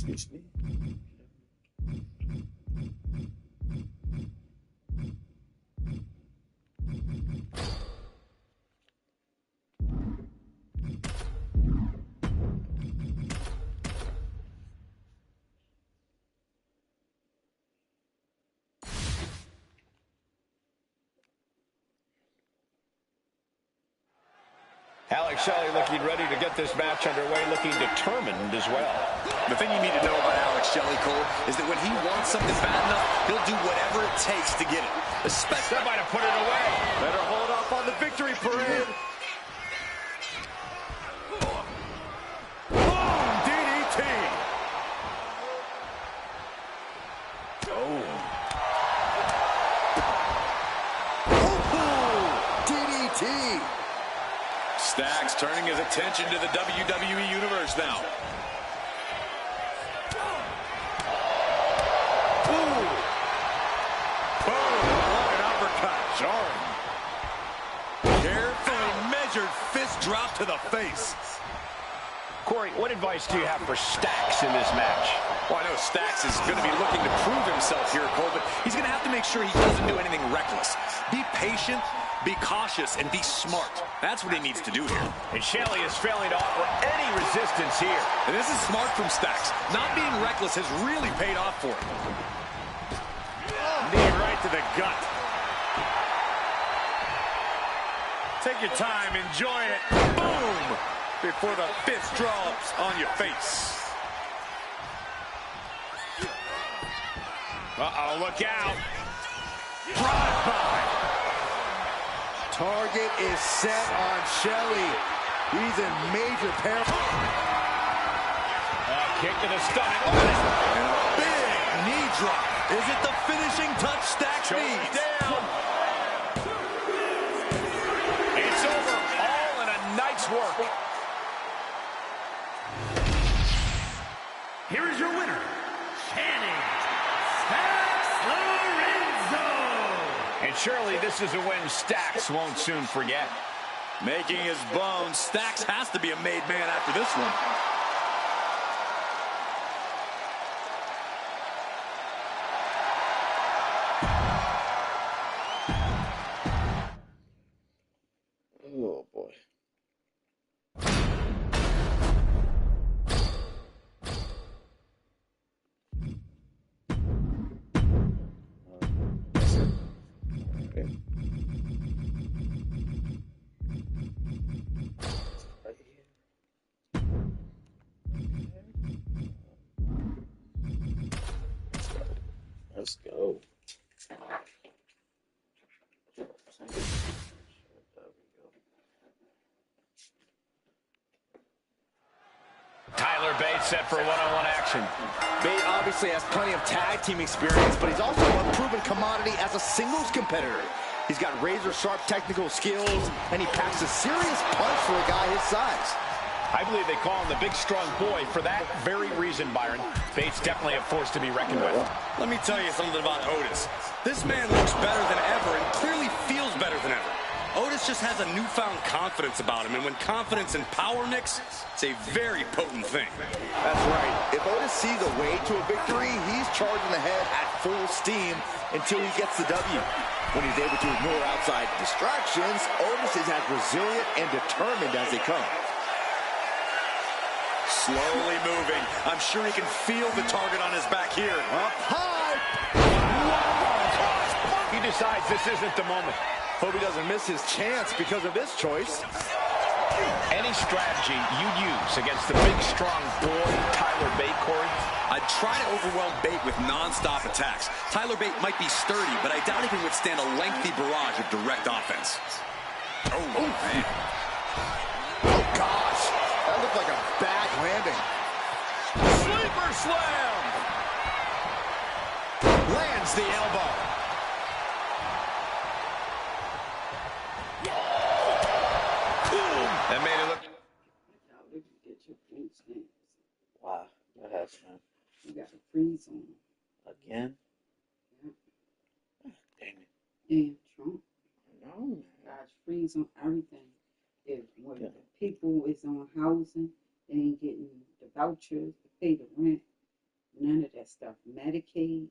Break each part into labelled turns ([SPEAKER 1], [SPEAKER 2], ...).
[SPEAKER 1] Excuse me.
[SPEAKER 2] Alex Shelley looking ready to get this match underway, looking determined as well.
[SPEAKER 3] The thing you need to know about Alex Shelley, Cole, is that when he wants something bad enough, he'll do whatever it takes to get it.
[SPEAKER 2] Especially, that might have put it away.
[SPEAKER 3] Better hold off on the victory parade. Boom! DDT! Oh. DDT! Stacks turning his attention to the WWE Universe now. Ooh. Boom, what an uppercut. Jarring. Carefully measured fist drop to the face.
[SPEAKER 2] Corey, what advice do you have for Stacks in this match?
[SPEAKER 3] Well, I know Stacks is going to be looking to prove himself here, Cole, but he's going to have to make sure he doesn't do anything reckless. Be patient, be cautious, and be smart. That's what he needs to do here.
[SPEAKER 2] And Shelley is failing to offer any resistance here.
[SPEAKER 3] And this is smart from Stacks. Not being reckless has really paid off for him. Knee right to the gut. Take your time, enjoy it. Boom! Before the fist drops on your face. Uh-oh, look out. Drive-by. Target is set on Shelley. He's in major peril.
[SPEAKER 2] Kick to the stomach.
[SPEAKER 3] And a big knee drop. Is it the finishing touch Stacks needs?
[SPEAKER 2] Down. It's over. All in a night's work.
[SPEAKER 4] Here is your winner, Channing Stacks Lorenzo.
[SPEAKER 2] And surely this is a win Stacks won't soon forget.
[SPEAKER 3] Making his bones, Stacks has to be a made man after this one.
[SPEAKER 1] Oh boy. Let's go.
[SPEAKER 2] Tyler Bate set for one-on-one action.
[SPEAKER 5] Bate obviously has plenty of tag team experience, but he's also a proven commodity as a singles competitor. He's got razor-sharp technical skills, and he packs a serious punch for a guy his size.
[SPEAKER 2] I believe they call him the big, strong boy for that very reason, Byron. Bate's definitely a force to be reckoned with.
[SPEAKER 3] Let me tell you something about Otis. This man looks better than ever and clearly feels better than ever. Otis just has a newfound confidence about him, and when confidence and power mix, it's a very potent thing.
[SPEAKER 5] That's right. If Otis sees a way to a victory, he's charging ahead at full steam until he gets the W. When he's able to ignore outside distractions, Otis is as resilient and determined as they come.
[SPEAKER 3] Slowly moving. I'm sure he can feel the target on his back here.
[SPEAKER 5] Up high.
[SPEAKER 2] He decides this isn't the moment.
[SPEAKER 5] Hope he doesn't miss his chance because of this choice.
[SPEAKER 2] Any strategy you'd use against the big, strong boy, Tyler Bate, Corey?
[SPEAKER 3] I'd try to overwhelm Bate with non-stop attacks. Tyler Bate might be sturdy, but I doubt he can withstand a lengthy barrage of direct offense. Oh, man.
[SPEAKER 5] Oh, gosh. That looked like a bad landing.
[SPEAKER 3] Sleeper slam! Lands the elbow. That made it look.
[SPEAKER 6] How did you get your food stamps?
[SPEAKER 1] Wow, that has fun.
[SPEAKER 6] You got to freeze on them.
[SPEAKER 1] Again?
[SPEAKER 6] Yeah.
[SPEAKER 1] Dang it.
[SPEAKER 6] And Trump.
[SPEAKER 1] No, man.
[SPEAKER 6] Guys freeze on everything. If when
[SPEAKER 1] Yeah.
[SPEAKER 6] the people is on housing, they ain't getting the vouchers to pay the rent. None of that stuff. Medicaid,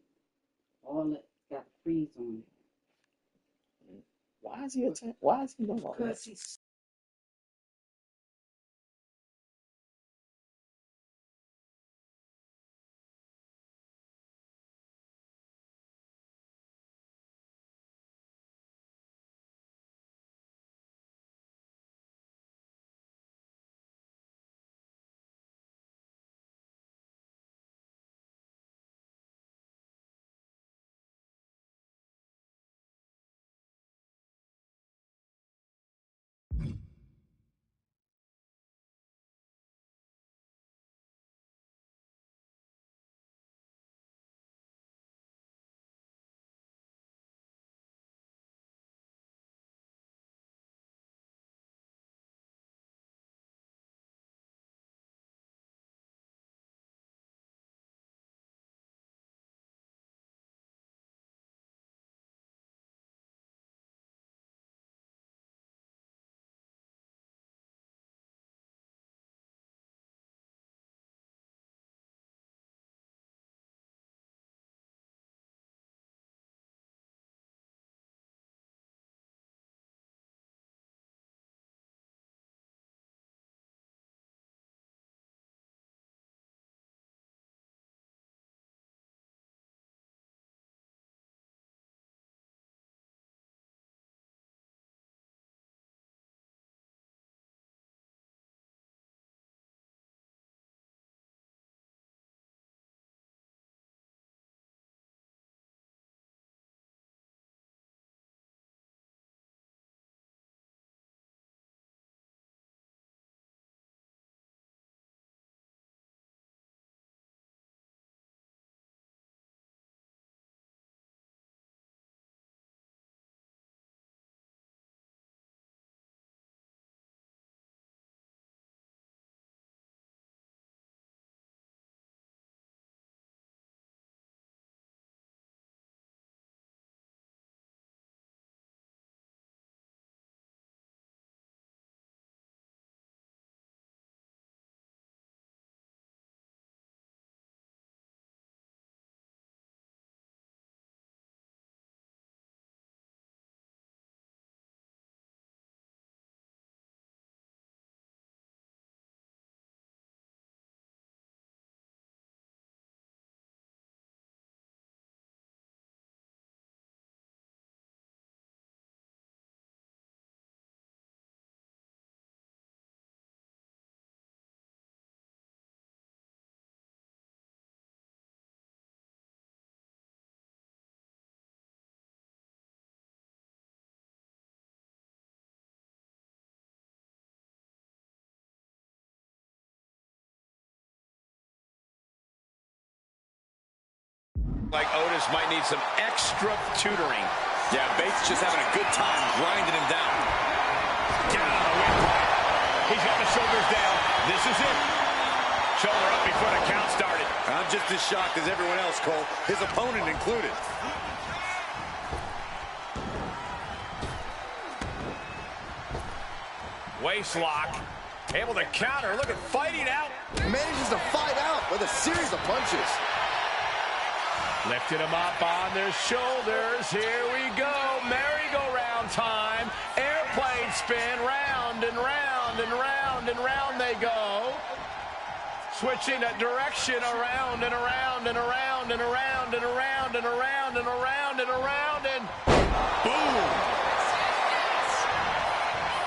[SPEAKER 6] all that got a freeze on it.
[SPEAKER 1] Why is he Why is he doing all
[SPEAKER 6] Because
[SPEAKER 1] that?
[SPEAKER 6] he's
[SPEAKER 2] Like Otis might need some extra tutoring.
[SPEAKER 3] Yeah, Bates just having a good time grinding him down.
[SPEAKER 2] Down on the windpipe. He's got the shoulders down. This is it. Shoulder up before the count started.
[SPEAKER 3] I'm just as shocked as everyone else, Cole, his opponent included.
[SPEAKER 2] Waist lock. Able to counter. Look at fighting out.
[SPEAKER 5] Manages to fight out with a series of punches.
[SPEAKER 2] Lifted him up on their shoulders. Here we go. Merry-go-round time. Airplane spin. Round and round and round and round they go. Switching a direction around and around and around and around and around and around and around and around and boom.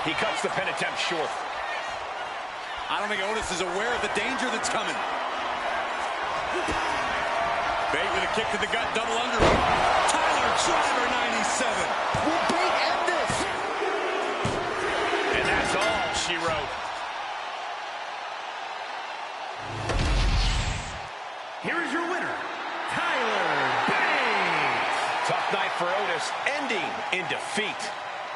[SPEAKER 2] He cuts the pin attempt short.
[SPEAKER 3] I don't think Otis is aware of the danger that's coming. Bate with a kick to the gut, double under. Tyler Driver 97.
[SPEAKER 5] Will Bate end this?
[SPEAKER 2] And that's all she wrote.
[SPEAKER 4] Here is your winner, Tyler Bate.
[SPEAKER 2] Tough night for Otis, ending in defeat.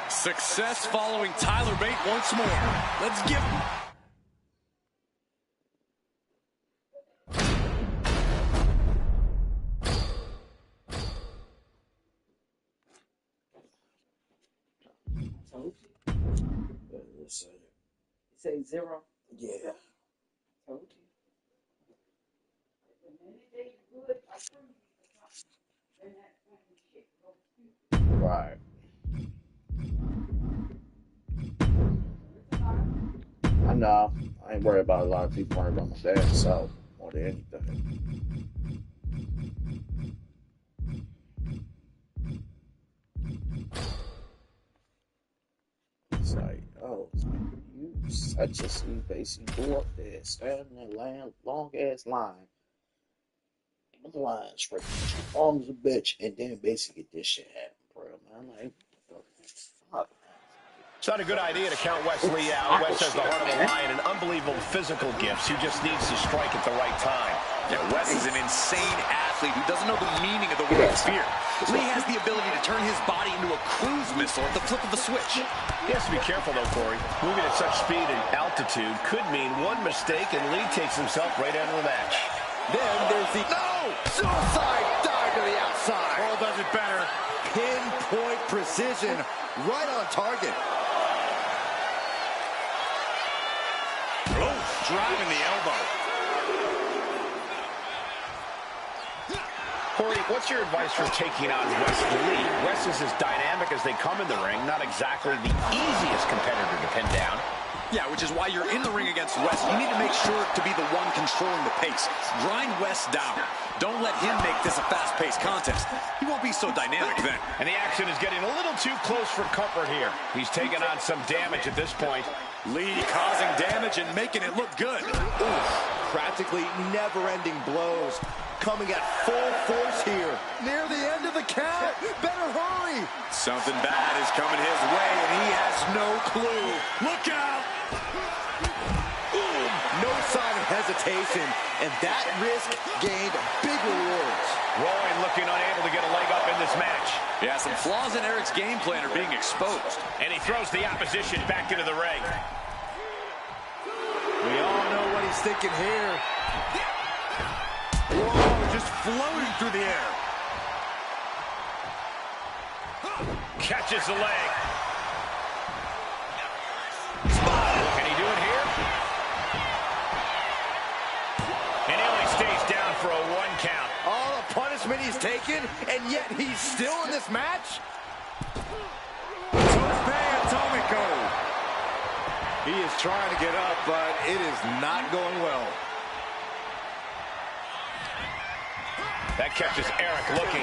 [SPEAKER 3] Success following Tyler Bate once more. Let's give him.
[SPEAKER 6] told you.
[SPEAKER 1] Let's
[SPEAKER 6] You say 0.
[SPEAKER 1] yeah.
[SPEAKER 6] Told you.
[SPEAKER 1] Right. I know. I ain't worried about a lot of people worried about my dad, so more than anything. It's like, oh, you such a sweet face. You go up there, stand in that long ass line. The line straight long as a bitch, and then basically get this shit happen, bro. Man, I'm like, fuck.
[SPEAKER 2] It's not a good idea to count Wesley out. Wes has the heart of a lion and unbelievable physical gifts. He just needs to strike at the right time.
[SPEAKER 3] Yeah, Wes is an insane athlete who doesn't know the meaning of the word fear. Lee has the ability to turn his body into a cruise missile at the flip of a switch.
[SPEAKER 2] He has to be careful, though, Corey. Moving at such speed and altitude could mean one mistake, and Lee takes himself right out of the match.
[SPEAKER 5] Then there's the suicide dive to the outside.
[SPEAKER 3] Cole does it better.
[SPEAKER 5] Pinpoint precision, right on target.
[SPEAKER 3] Oh, driving the elbow.
[SPEAKER 2] Corey, what's your advice for taking on Wes Lee? Wes is as dynamic as they come in the ring, not exactly the easiest competitor to pin down.
[SPEAKER 3] Yeah, which is why you're in the ring against Wes. You need to make sure to be the one controlling the pace. Grind Wes down. Don't let him make this a fast-paced contest. He won't be so dynamic then.
[SPEAKER 2] And the action is getting a little too close for comfort here. He's taking on some damage at this point.
[SPEAKER 3] Lee causing damage and making it look good.
[SPEAKER 5] Oof, practically never-ending blows. Coming at full force here. Near the end of the count. Better hurry.
[SPEAKER 3] Something bad is coming his way, and he has no clue. Look out!
[SPEAKER 5] Ooh, no sign of hesitation, and that risk gained big rewards.
[SPEAKER 2] Roy looking unable to get a leg up in this match.
[SPEAKER 3] Yeah, some flaws in Eric's game plan are being exposed.
[SPEAKER 2] And he throws the opposition back into the ring.
[SPEAKER 5] We all know what he's thinking here.
[SPEAKER 3] Whoa, just floating through the air.
[SPEAKER 2] Catches the leg. Can he do it here? And he only stays down for a 1 count.
[SPEAKER 5] All the punishment he's taken, and yet he's still in this match?
[SPEAKER 3] Atomico.
[SPEAKER 5] He is trying to get up, but it is not going well.
[SPEAKER 2] That catches Eric looking.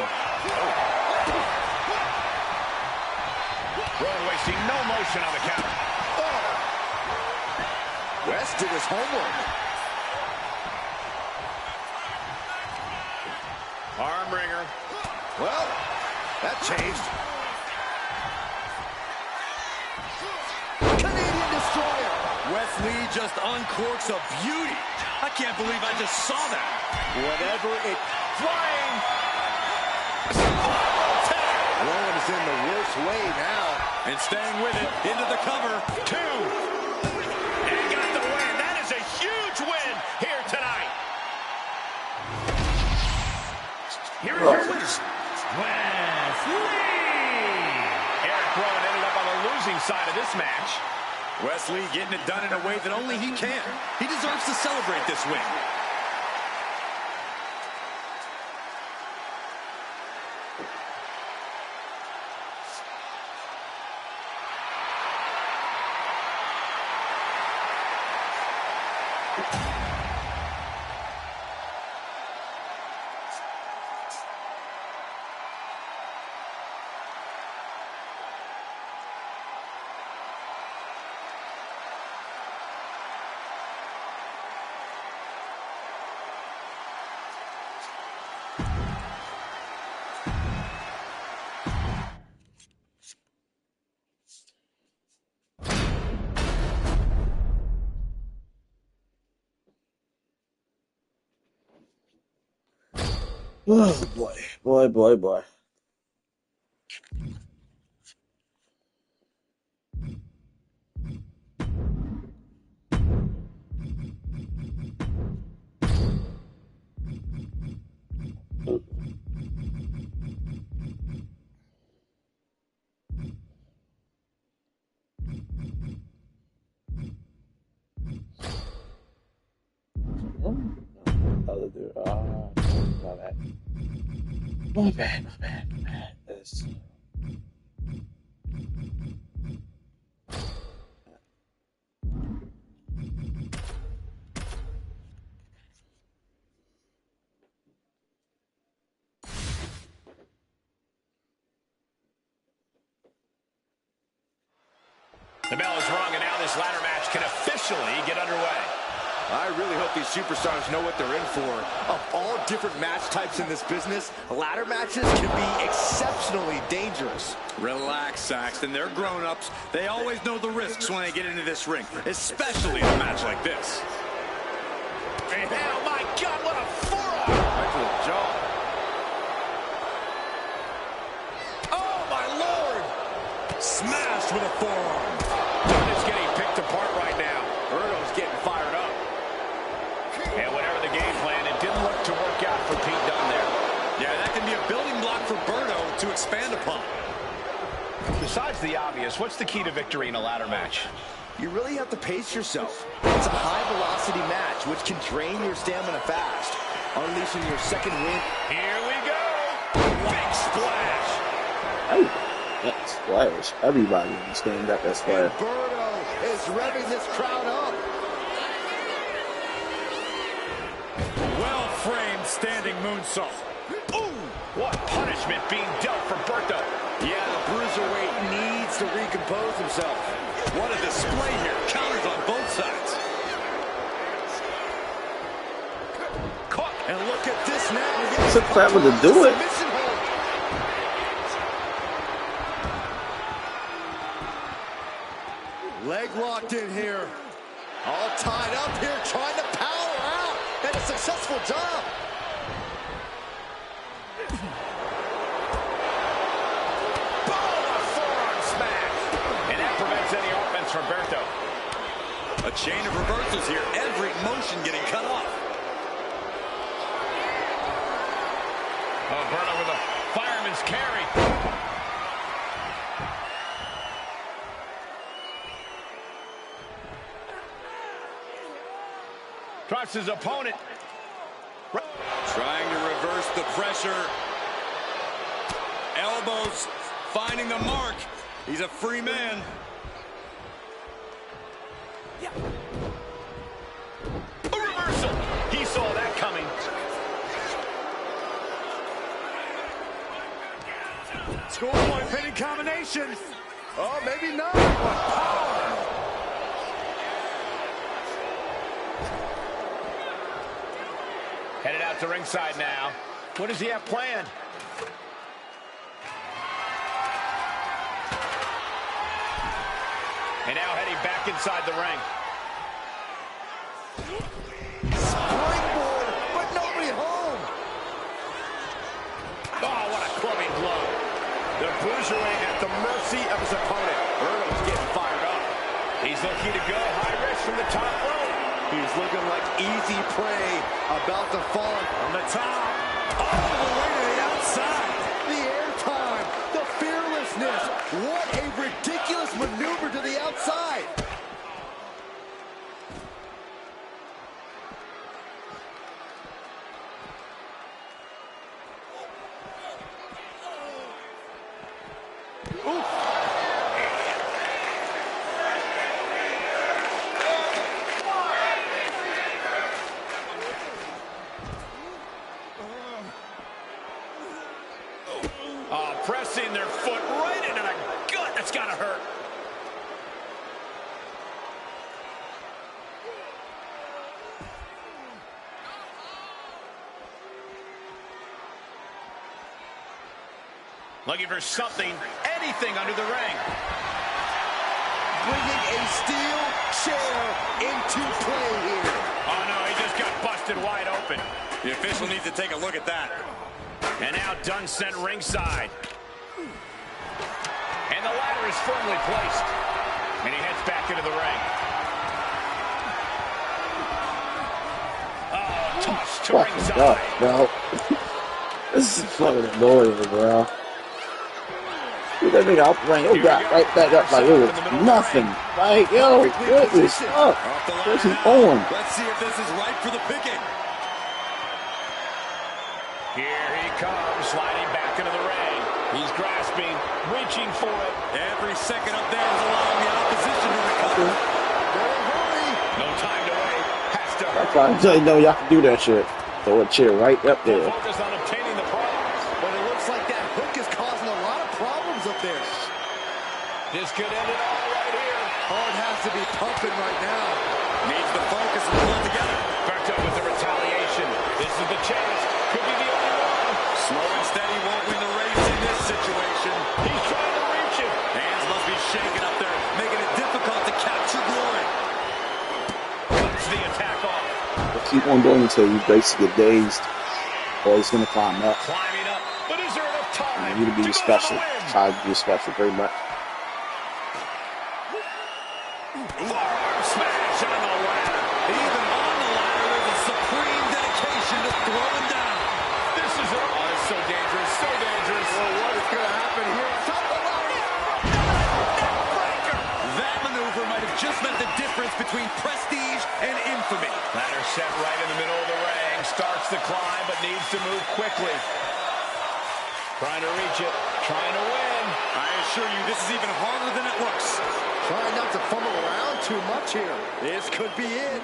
[SPEAKER 2] Rowan wasting no motion on the counter.
[SPEAKER 5] West did his homework.
[SPEAKER 2] Arm wringer.
[SPEAKER 5] Well, that changed. Canadian Destroyer.
[SPEAKER 3] Wes Lee just uncorks a beauty. I can't believe I just saw that.
[SPEAKER 5] Whatever it...
[SPEAKER 2] Flying.
[SPEAKER 5] Rowan is in the worst way now.
[SPEAKER 3] And staying with it, into the cover.
[SPEAKER 2] 2. And got the win. That is a huge win here tonight.
[SPEAKER 4] Here is your winner, Wes Lee.
[SPEAKER 2] Eric Rowan ended up on the losing side of this match.
[SPEAKER 3] Wes Lee getting it done in a way that only he can. He deserves to celebrate this win.
[SPEAKER 1] Oh boy. other dude. My bad. My bad. That's...
[SPEAKER 2] The bell is rung, and now this ladder match can officially get underway.
[SPEAKER 5] I really hope these superstars know what they're in for. Of all different match types in this business, ladder matches can be exceptionally dangerous.
[SPEAKER 3] Relax, Saxton. They're grown-ups. They always know the risks when they get into this ring, especially in a match like this.
[SPEAKER 2] Oh, my God, what a forearm!
[SPEAKER 5] Right to the jaw.
[SPEAKER 2] Oh, my Lord!
[SPEAKER 3] Smashed with a forearm.
[SPEAKER 2] It's getting picked apart right now.
[SPEAKER 5] Berto's getting fired up.
[SPEAKER 2] And whatever the game plan, it didn't look to work out for Pete Dunne there.
[SPEAKER 3] Yeah, that can be a building block for Berto to expand upon.
[SPEAKER 2] Besides the obvious, what's the key to victory in a ladder match?
[SPEAKER 5] You really have to pace yourself. It's a high-velocity match, which can drain your stamina fast. Unleashing your second wind.
[SPEAKER 2] Here we go! Big splash!
[SPEAKER 1] Oh, that splash. Everybody in this game got that splash.
[SPEAKER 5] Berto is revving this crowd up.
[SPEAKER 3] Well-framed standing moonsault.
[SPEAKER 2] Ooh! What punishment being dealt for Berto.
[SPEAKER 5] Yeah, the bruiserweight needs to recompose himself.
[SPEAKER 3] What a display here. Counters on both sides.
[SPEAKER 5] Caught. And look at this now.
[SPEAKER 1] It's so clever to do it.
[SPEAKER 5] Leg locked in here. All tied up here, trying to power out. And a successful job.
[SPEAKER 2] Any offense from Berto.
[SPEAKER 3] A chain of reversals here. Every motion getting cut off.
[SPEAKER 2] Oh, Berto with a fireman's carry. Drops his opponent.
[SPEAKER 3] Trying to reverse the pressure. Elbows finding the mark. He's a free man.
[SPEAKER 2] A reversal. He saw that coming.
[SPEAKER 3] Score one pinning combination.
[SPEAKER 5] Oh, maybe not. Power.
[SPEAKER 2] Headed out to ringside now. What does he have planned? And now heading back inside the ring.
[SPEAKER 5] Springboard, but nobody home.
[SPEAKER 2] Oh, what a clubbing blow. The bruiserweight at the mercy of his opponent.
[SPEAKER 5] Berto's getting fired up.
[SPEAKER 2] He's looking to go high risk from the top rope.
[SPEAKER 5] He's looking like easy prey, about to fall
[SPEAKER 3] On the top. All the way to the outside.
[SPEAKER 5] The airtime, the fearlessness. What a ridiculous maneuver to the outside.
[SPEAKER 2] Pressing their foot right into the gut. That's gotta hurt. Looking for something, anything under the ring.
[SPEAKER 5] Bringing a steel chair into play here.
[SPEAKER 2] Oh no, he just got busted wide open.
[SPEAKER 3] The official needs to take a look at that.
[SPEAKER 2] And now Dunne sent ringside. And the ladder is firmly placed. And he heads back into the ring. Oh, tossed to ringside.
[SPEAKER 1] Bro. This is fucking annoying, bro. Dude, that nigga off the ring, he got right back up like it was nothing. Like, yo, what is up? What's he on?
[SPEAKER 3] Let's see if this is right for the picking.
[SPEAKER 2] Here he comes, sliding back into the ring. He's grasping, reaching for it.
[SPEAKER 3] Every second up there is allowing the opposition to recover.
[SPEAKER 2] No time to wait. Has to hurry.
[SPEAKER 1] That's why I didn't know y'all can do that shit. Throw a chair right up there.
[SPEAKER 2] Focus on obtaining the prize.
[SPEAKER 5] But it looks like that hook is causing a lot of problems up there.
[SPEAKER 2] This could end it all right here.
[SPEAKER 5] Heart has to be pumping right now.
[SPEAKER 3] Needs to focus and pull it together.
[SPEAKER 2] Backed up with the retaliation. This is the chance. Could be the only one.
[SPEAKER 3] Slow and steady won't win the race in this situation.
[SPEAKER 2] He's trying to reach it.
[SPEAKER 3] Hands must be shaking up there, making it difficult to capture glory.
[SPEAKER 2] Cuts the attack off.
[SPEAKER 1] But keep on doing until you basically get dazed, or he's gonna climb up.
[SPEAKER 2] Climbing up. But is there enough time
[SPEAKER 1] You to be
[SPEAKER 2] go
[SPEAKER 1] special.
[SPEAKER 2] for the win?
[SPEAKER 1] Try to be special very much.
[SPEAKER 2] Forearm smash on the ladder.
[SPEAKER 3] Even on the ladder, there's a supreme dedication to throwing down.
[SPEAKER 2] This is so dangerous, so dangerous.
[SPEAKER 5] Well, what is going to happen here on top of the ladder?
[SPEAKER 3] That maneuver might have just meant the difference between prestige and infamy.
[SPEAKER 2] Ladder set right in the middle of the ring. Starts the climb, but needs to move quickly. Trying to reach it, trying to win.
[SPEAKER 3] I assure you, this is even harder than it looks.
[SPEAKER 5] Trying not to fumble around too much here. This could be it.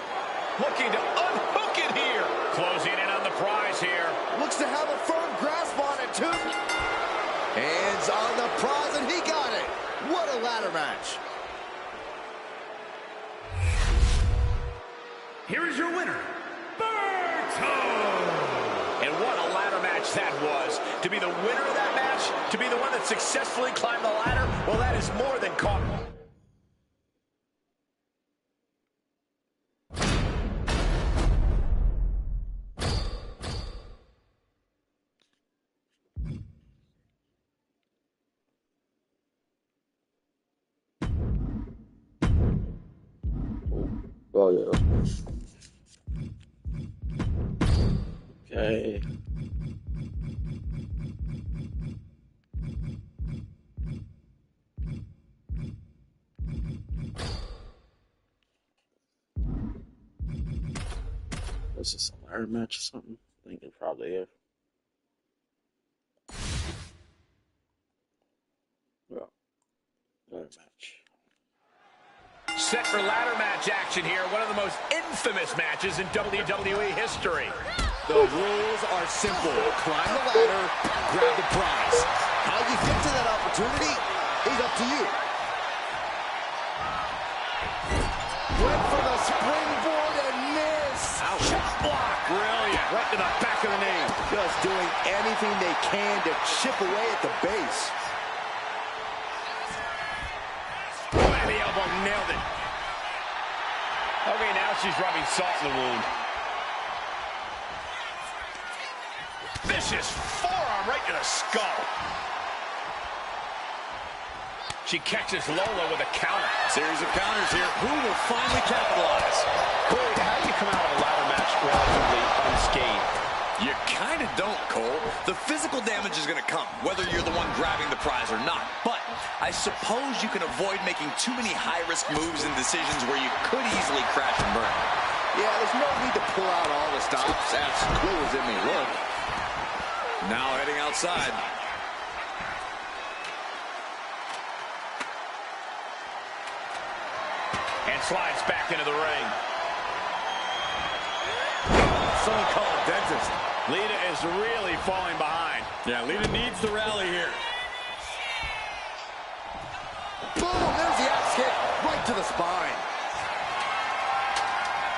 [SPEAKER 2] Looking to unhook it here. Closing in on the prize here.
[SPEAKER 5] Looks to have a firm grasp on it, too. Hands on the prize, and he got it. What a ladder match.
[SPEAKER 4] Here is your winner, Berto.
[SPEAKER 2] And what a ladder match that was. To be the winner of that match, to be the one that successfully climbed the ladder, well, that is more than caught.
[SPEAKER 1] Oh yeah. Okay. Was this a ladder match or something? I think it probably is. Well, ladder match.
[SPEAKER 2] Set for ladder match action here. One of the most infamous matches in WWE history.
[SPEAKER 5] The rules are simple. Climb the ladder, grab the prize. How you get to that opportunity is up to you. Went for the springboard and missed.
[SPEAKER 2] Ouch. Block. Brilliant. Right to the back of the knee.
[SPEAKER 5] Just doing anything they can to chip away at the base.
[SPEAKER 2] And the elbow nailed it. Okay, now she's rubbing salt in the wound. Vicious forearm right to the skull. She catches Lola with a counter.
[SPEAKER 3] Series of counters here. Who will finally capitalize?
[SPEAKER 2] Corey, how do you come out of a ladder match relatively unscathed?
[SPEAKER 3] You kind of don't, Cole. The physical damage is going to come, whether you're the one grabbing the prize or not. But I suppose you can avoid making too many high-risk moves and decisions where you could easily crash and burn.
[SPEAKER 5] Yeah, there's no need to pull out all the stops, as cool as it may look.
[SPEAKER 3] Now heading outside.
[SPEAKER 2] And slides back into the ring.
[SPEAKER 5] Someone call a dentist.
[SPEAKER 2] Lita is really falling behind.
[SPEAKER 3] Yeah, Lita needs to rally here.
[SPEAKER 5] Boom, there's the axe kick right to the spine.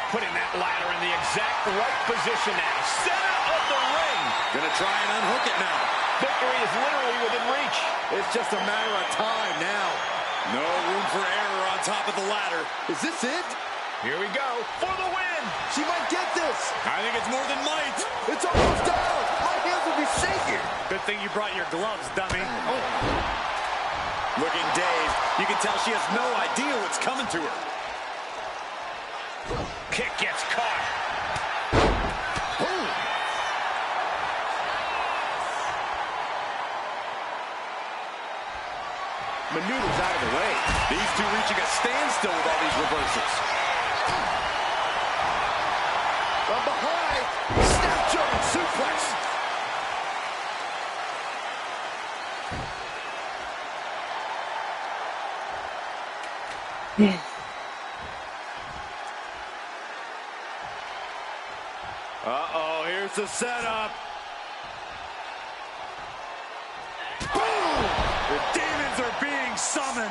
[SPEAKER 2] Putting that ladder in the exact right position now. Center of the ring.
[SPEAKER 3] Gonna try and unhook it now.
[SPEAKER 2] Victory is literally within reach.
[SPEAKER 5] It's just a matter of time now.
[SPEAKER 3] No room for error on top of the ladder.
[SPEAKER 5] Is this it?
[SPEAKER 2] Here we go for the win.
[SPEAKER 5] She might get this.
[SPEAKER 3] I think it's more than might.
[SPEAKER 5] It's almost down. My hands will be shaking.
[SPEAKER 3] Good thing you brought your gloves, dummy. Oh. Looking dazed. You can tell she has no idea what's coming to her.
[SPEAKER 2] Kick gets caught.
[SPEAKER 5] Boom. Maneuvers out of the way.
[SPEAKER 3] These two reaching a standstill with all these reversals.
[SPEAKER 5] From behind, snap German suplex.
[SPEAKER 3] Uh-oh, here's the setup. Boom! The demons are being summoned.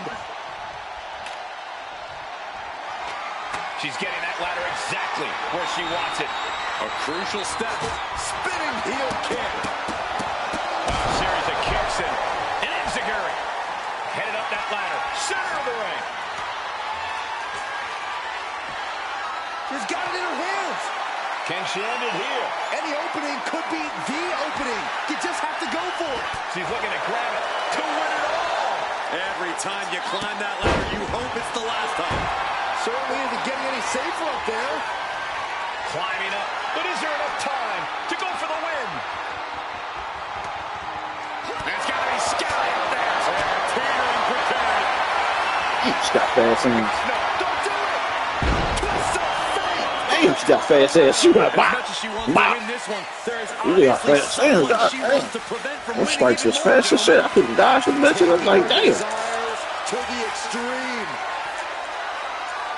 [SPEAKER 2] She's getting that ladder exactly where she wants it.
[SPEAKER 3] A crucial step. Spinning heel kick.
[SPEAKER 2] A series of kicks and an enziguri. Headed up that ladder. Center of the ring.
[SPEAKER 5] She's got it in her hands.
[SPEAKER 2] Can she end it here?
[SPEAKER 5] Any opening could be the opening. You just have to go for it.
[SPEAKER 2] She's looking to grab it to win it all.
[SPEAKER 3] Every time you climb that ladder, you hope it's the last time.
[SPEAKER 5] Certainly isn't getting any safer up there.
[SPEAKER 2] Climbing up, but is there enough time to go for the win? It's got to be Sky up there.
[SPEAKER 3] Teetering prepared.
[SPEAKER 1] She's got fast hands.
[SPEAKER 3] No, don't do it. Twist of fate.
[SPEAKER 1] Damn, she got fast hands. She went
[SPEAKER 3] As much as she wants to win this one, there is
[SPEAKER 1] Really got
[SPEAKER 3] obviously
[SPEAKER 1] fast hands.
[SPEAKER 3] someone
[SPEAKER 1] God
[SPEAKER 3] she
[SPEAKER 1] damn.
[SPEAKER 3] wants to prevent from
[SPEAKER 1] Those
[SPEAKER 3] winning
[SPEAKER 1] strikes
[SPEAKER 3] even
[SPEAKER 1] was
[SPEAKER 3] more.
[SPEAKER 1] fast as shit. I couldn't dodge the bitches. I was like, damn.
[SPEAKER 5] Desires to the extreme.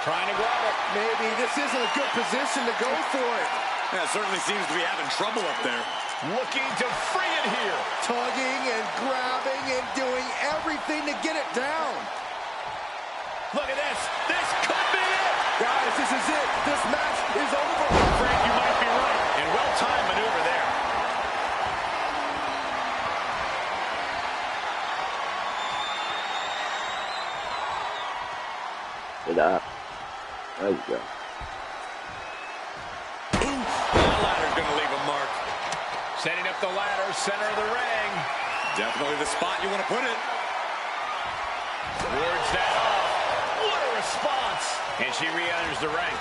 [SPEAKER 2] Trying to grab it.
[SPEAKER 5] Maybe this isn't a good position to go for it.
[SPEAKER 3] Yeah, certainly seems to be having trouble up there.
[SPEAKER 2] Looking to free it here.
[SPEAKER 5] Tugging and grabbing and doing everything to get it down.
[SPEAKER 2] Look at this. This could be it.
[SPEAKER 5] Guys, this is it. This match is over.
[SPEAKER 2] Frank, you might be right. And well-timed maneuver there.
[SPEAKER 1] There you go.
[SPEAKER 3] That ladder's going to leave a mark.
[SPEAKER 2] Setting up the ladder, center of the ring.
[SPEAKER 3] Definitely the spot you want to put it.
[SPEAKER 2] Wards that off. What a response. And she re-enters the ring.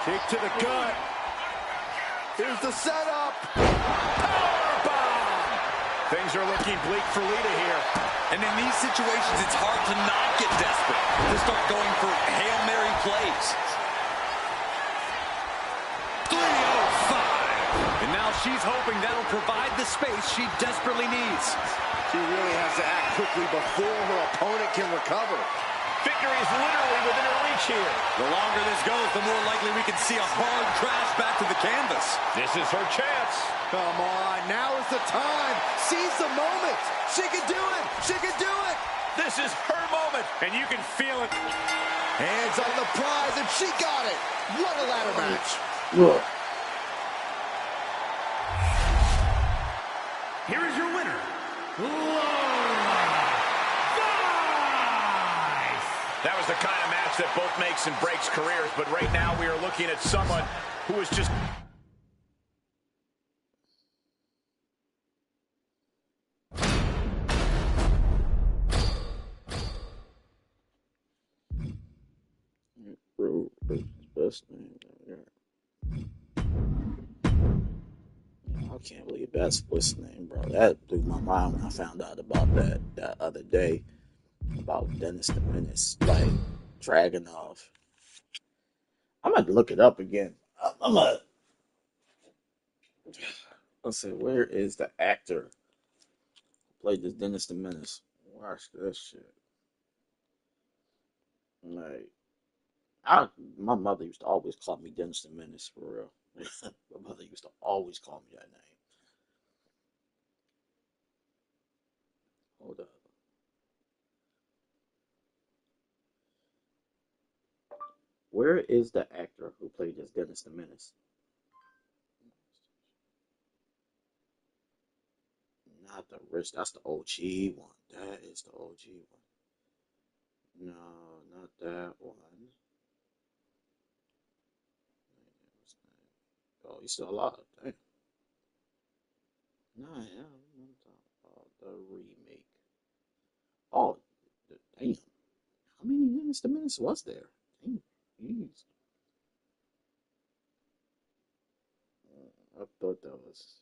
[SPEAKER 5] Kick to the gut. Here's the setup.
[SPEAKER 2] Things are looking bleak for Lita here.
[SPEAKER 3] And in these situations, it's hard to not get desperate, to start going for Hail Mary plays. 305. And now she's hoping that'll provide the space she desperately needs.
[SPEAKER 5] She really has to act quickly before her opponent can recover.
[SPEAKER 2] Victory is literally within her reach here.
[SPEAKER 3] The longer this goes, the more likely we can see a hard crash back to the canvas.
[SPEAKER 2] This is her chance.
[SPEAKER 5] Come on, now is the time. Seize the moment. She can do it. She can do it.
[SPEAKER 2] This is her moment, and you can feel it.
[SPEAKER 5] Hands on the prize, and she got it. What a ladder match.
[SPEAKER 1] Look.
[SPEAKER 4] Here is your winner,
[SPEAKER 2] That was the kind of match that both makes and breaks careers, but right now we are looking at someone who is just...
[SPEAKER 1] Bro, that's his best name. I can't believe that's what's name, bro. That blew my mind when I found out about that other day about Dennis the Menace, like Dragunov. I'm gonna look it up again. Let's see, where is the actor who played this Dennis the Menace? Watch this shit. Like, my mother used to always call me Dennis the Menace, for real. My mother used to always call me that name. Hold up. Where is the actor who played this Dennis the Menace? Not the rich. That's the OG one. That is the OG one. No, not that one. Oh, he's still alive. Damn. No, yeah, I'm talking about the remake. Oh, damn. How many Dennis the Menace was there? Damn. Jeez. I thought that was.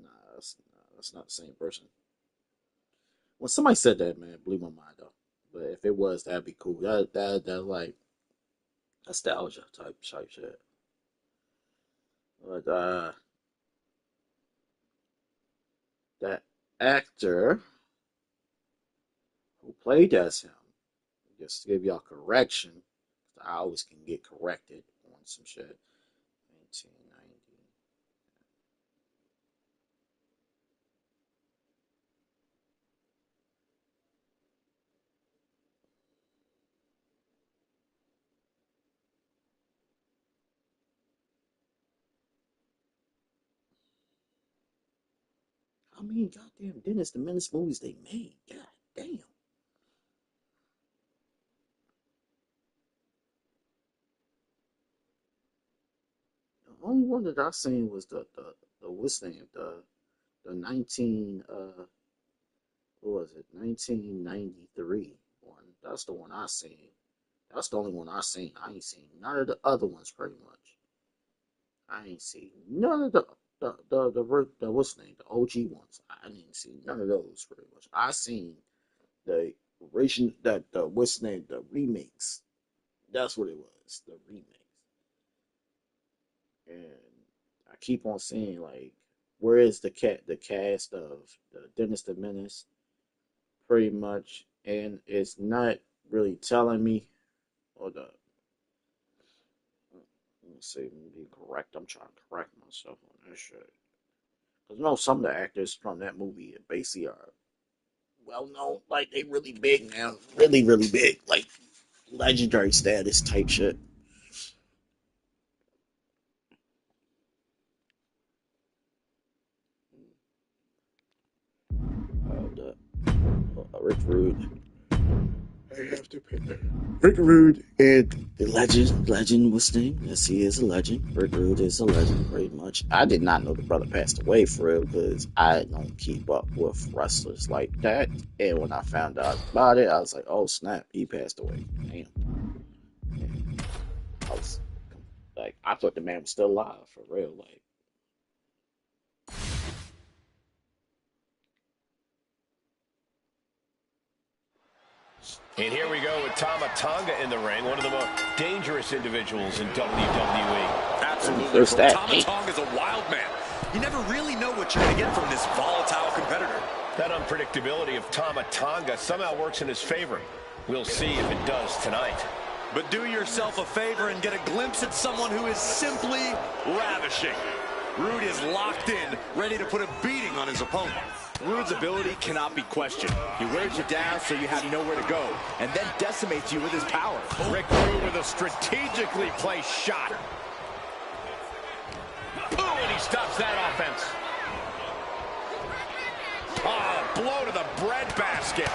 [SPEAKER 1] Nah, that's not the same person. When somebody said that, man, it blew my mind though. But if it was, that'd be cool. That like nostalgia type shit. But that actor who played as him, just to give y'all correction, I always can get corrected on some shit. 1990. I mean, goddamn, Dennis the Menace movies they made. God damn. The only one that I seen was the what's name the 19 what was it 1993 one. That's the one I seen. That's the only one I seen. I ain't seen none of the other ones pretty much. I ain't seen none of the what's the name the OG ones. I didn't see none of those pretty much. I seen the original the what's the name the remakes. That's what it was. The remakes. And I keep on seeing like where is the cast of the Dennis the Menace pretty much, and it's not really telling me or the let me see, let me be correct. I'm trying to correct myself on that shit. Because you know some of the actors from that movie basically are well known, like they really big now. Really, really big. Like legendary status type shit. The Rick Rude. I have to pay that. Rick Rude and the legend was name. Yes, he is a legend. Rick Rude is a legend, pretty much. I did not know the brother passed away for real because I don't keep up with wrestlers like that. And when I found out about it, I was like, oh snap, he passed away. Damn. And I was like, I thought the man was still alive for real. Like,
[SPEAKER 2] And here we go with Tama Tonga in the ring, one of the most dangerous individuals in WWE.
[SPEAKER 3] Absolutely.
[SPEAKER 1] there's that.
[SPEAKER 3] Tama Tonga is a wild man. You never really know what you're going to get from this volatile competitor.
[SPEAKER 2] That unpredictability of Tama Tonga somehow works in his favor. We'll see if it does tonight.
[SPEAKER 3] But do yourself a favor and get a glimpse at someone who is simply ravishing. Rude is locked in, ready to put a beating on his opponent.
[SPEAKER 5] Rude's ability cannot be questioned. He wears you down so you have nowhere to go, and then decimates you with his power.
[SPEAKER 2] Rick Rude with a strategically placed shot. Ooh, and he stops that offense. Oh, blow to the breadbasket.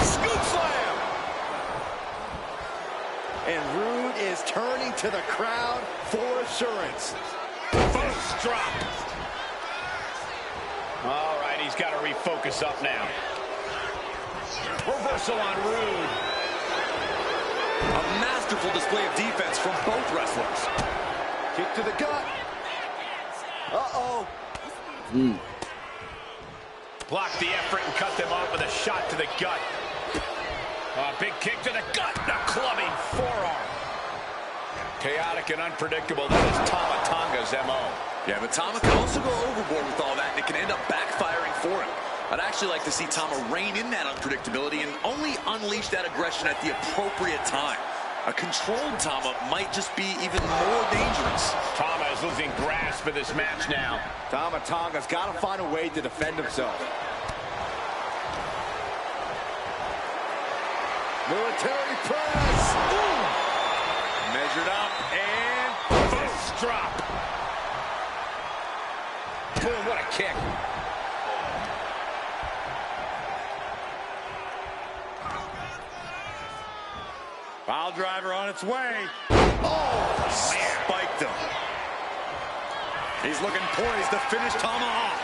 [SPEAKER 2] Scoop slam.
[SPEAKER 5] And Rude is turning to the crowd for assurance.
[SPEAKER 2] First drop. All right, he's got to refocus up now. Reversal on Rude.
[SPEAKER 3] A masterful display of defense from both wrestlers.
[SPEAKER 5] Kick to the gut. Uh-oh.
[SPEAKER 2] Block the effort and cut them off with a shot to the gut. Big kick to the gut. A clubbing forearm. Chaotic and unpredictable. That is Tama Tonga's M.O.
[SPEAKER 3] Yeah, but Tama can also go overboard with all that, and it can end up backfiring for him. I'd actually like to see Tama rein in that unpredictability and only unleash that aggression at the appropriate time. A controlled Tama might just be even more dangerous.
[SPEAKER 2] Tama is losing grasp of this match now.
[SPEAKER 5] Tama Tonga's got to find a way to defend himself. Military press. Ooh.
[SPEAKER 3] Measured up and
[SPEAKER 2] Fist drop. Boom, what a kick.
[SPEAKER 3] pile driver on its way. Oh, spiked him. He's looking poised to finish Tama off.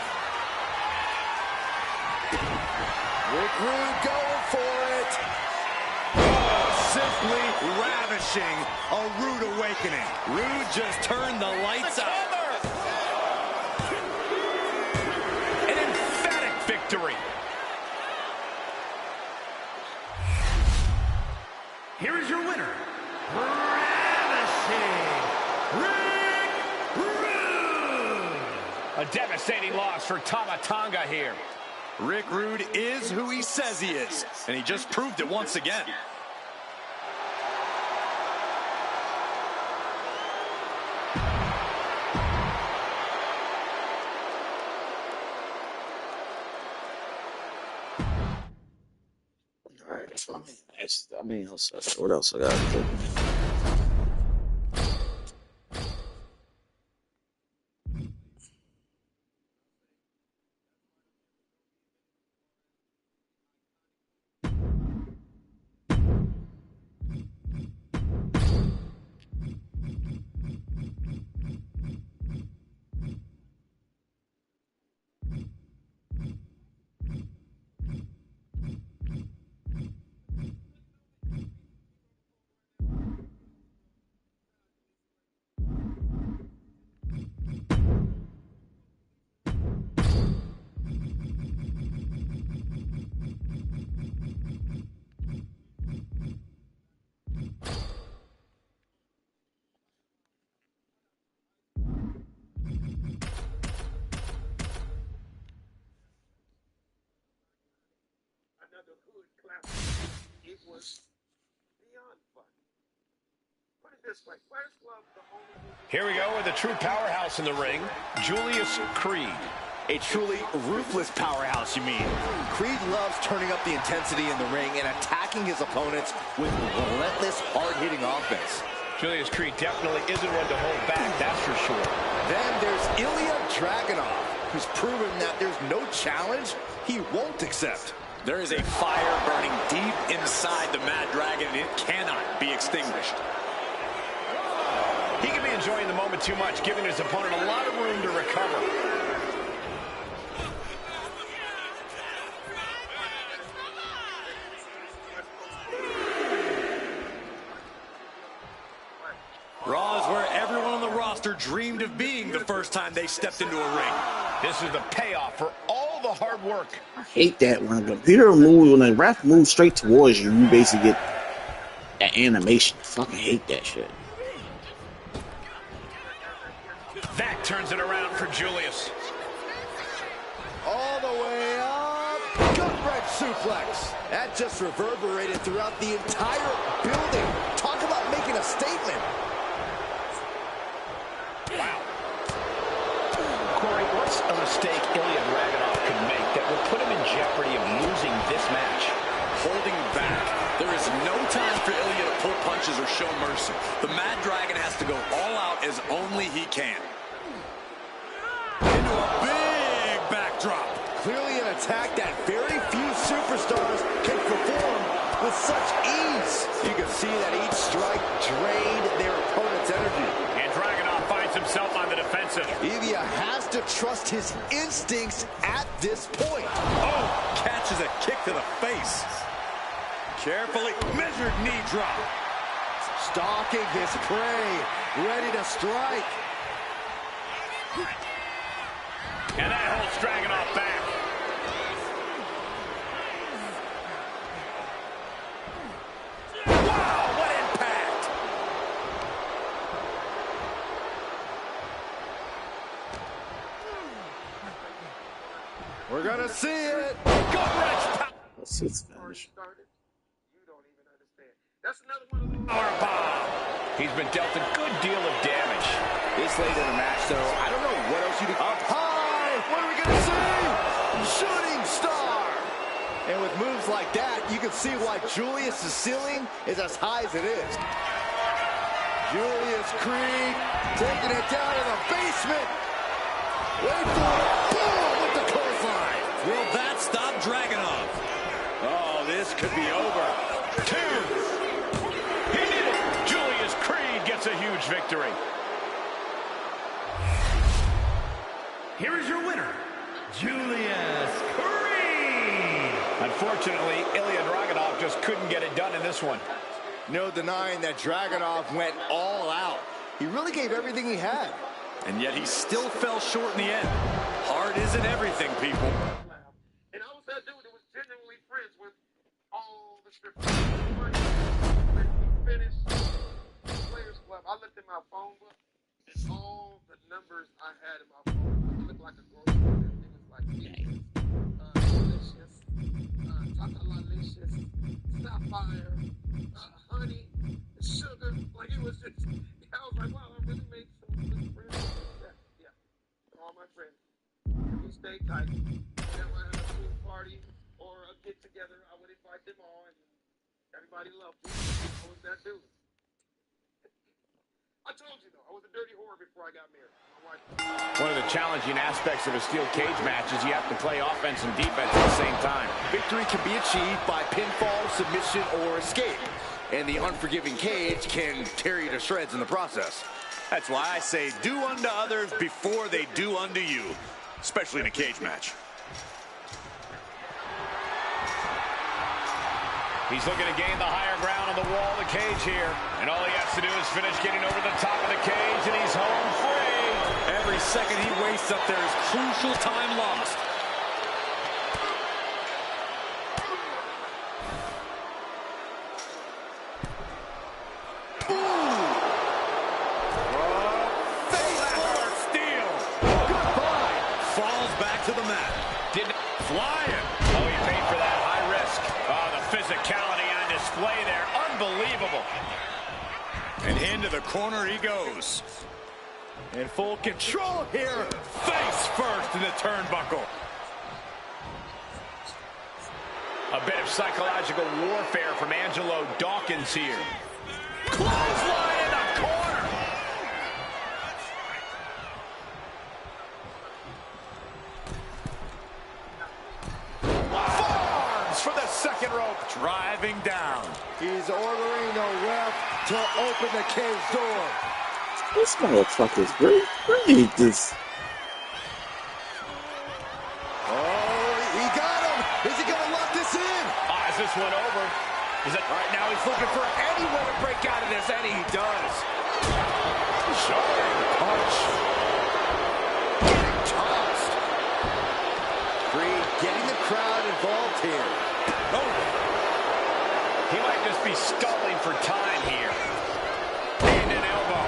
[SPEAKER 5] Rick Rude going for it.
[SPEAKER 3] Simply ravishing, a rude awakening. Rude just turned the lights out.
[SPEAKER 2] victory.
[SPEAKER 4] Here is your winner, Ravishing Rick Rude.
[SPEAKER 2] A devastating loss for Tama Tonga here.
[SPEAKER 3] Rick Rude is who he says he is, and he just proved it once again.
[SPEAKER 1] All right, what else I got to do?
[SPEAKER 7] It was beyond fun. Put it this way, first love, the only...
[SPEAKER 2] Here we go with a true powerhouse in the ring, Julius Creed.
[SPEAKER 5] A truly ruthless powerhouse, you mean. Creed loves turning up the intensity in the ring and attacking his opponents with relentless, hard-hitting offense.
[SPEAKER 2] Julius Creed definitely isn't one to hold back, that's for sure.
[SPEAKER 5] Then there's Ilya Dragunov, who's proven that there's no challenge he won't accept.
[SPEAKER 3] There is a fire burning deep inside the Mad Dragon, and it cannot be extinguished.
[SPEAKER 2] He can be enjoying the moment too much, giving his opponent a lot of room to recover.
[SPEAKER 3] Raw is where everyone on the roster dreamed of being the first time they stepped into a ring.
[SPEAKER 2] This is the payoff for all the hard work.
[SPEAKER 1] I hate that when the computer moves, when the ref moves straight towards you, you basically get that animation. I fucking hate that shit.
[SPEAKER 2] That turns it around for Julius.
[SPEAKER 5] All the way up, gut-wrench suplex. That just reverberated throughout the entire building. Talk about making a statement.
[SPEAKER 2] Wow. Corey, what's a mistake Ilya Dragunov could make that will put him in jeopardy of losing this match?
[SPEAKER 3] Holding back. There is no time for Ilya to pull punches or show mercy. The Mad Dragon has to go all out as only he can. Into a big backdrop.
[SPEAKER 5] Clearly an attack that very few superstars can perform with such ease. You can see that each strike drained their opponent's energy.
[SPEAKER 2] And Dragunov finds himself on the defensive.
[SPEAKER 5] Ilya has to trust his instincts at this point.
[SPEAKER 3] Oh, catches a kick to the face. Carefully measured knee drop.
[SPEAKER 5] Stalking his prey, ready to strike.
[SPEAKER 2] And that holds Dragunov back.
[SPEAKER 3] Wow, what impact!
[SPEAKER 5] We're gonna see it.
[SPEAKER 3] Gut-wrench
[SPEAKER 1] Let's see Spanish.
[SPEAKER 7] started, you don't even understand. That's another one of those...
[SPEAKER 2] power bomb. He's been dealt a good deal of damage.
[SPEAKER 5] This late in the match, though, I don't know what else you do. Up high! What are we gonna see? Shooting star! And with moves like that, you can see why Julius' ceiling is as high as it is. Julius Creed taking it down in the basement. Wait for it. Boom! With the clothesline.
[SPEAKER 3] Will that stop Dragunov? Oh, this could be over.
[SPEAKER 2] Two. He did it. Julius Creed gets a huge victory.
[SPEAKER 4] Here is your winner, Julius Creed.
[SPEAKER 2] Unfortunately, Ilya Dragunov just couldn't get it done in this one.
[SPEAKER 5] No denying that Dragunov went all out. He really gave everything he had.
[SPEAKER 3] And yet he still fell short in the end. Hard isn't everything, people.
[SPEAKER 7] And a strip club. When we finished Players Club, I looked at my phone book and all the numbers I had in my phone book looked like a grocery list. It was like delicious, Tatalicious, Sapphire, honey, sugar. Like it was just, I was like, wow, I really made some good friends. Yeah, all my friends. And we stayed tight. Whenever I had a pool party or a get together, I would invite them all, and everybody loved me. I was that dude. I told you though, I was a dirty whore before I got married.
[SPEAKER 2] One of the challenging aspects of a steel cage match is you have to play offense and defense at the same time.
[SPEAKER 5] Victory can be achieved by pinfall, submission, or escape. And the unforgiving cage can tear you to shreds in the process.
[SPEAKER 3] That's why I say do unto others before they do unto you, especially in a cage match.
[SPEAKER 2] He's looking to gain the higher ground on the wall of the cage here. And all he has to do is finish getting over the top of the cage, and he's home free.
[SPEAKER 3] Every second he wastes up there is crucial time lost. To the mat. Flying.
[SPEAKER 2] Oh, he paid for that. High risk. Oh, the physicality on display there. Unbelievable.
[SPEAKER 3] And into the corner he goes. In full control here. Face first in the turnbuckle.
[SPEAKER 2] A bit of psychological warfare from Angelo Dawkins here.
[SPEAKER 3] Clothesline in the corner. For the second rope, driving down.
[SPEAKER 5] He's ordering the ref to open the cage door.
[SPEAKER 1] This motherfucker's great. Read this.
[SPEAKER 5] Oh, he got him. Is he going to lock this in?
[SPEAKER 2] Is this one over? Is it?
[SPEAKER 5] All right, now he's looking for any way to break out of this, and he does.
[SPEAKER 3] Sharp punch.
[SPEAKER 5] Getting tossed. Creed getting the crowd involved here.
[SPEAKER 2] Oh. He might just be stalling for time here. And an elbow.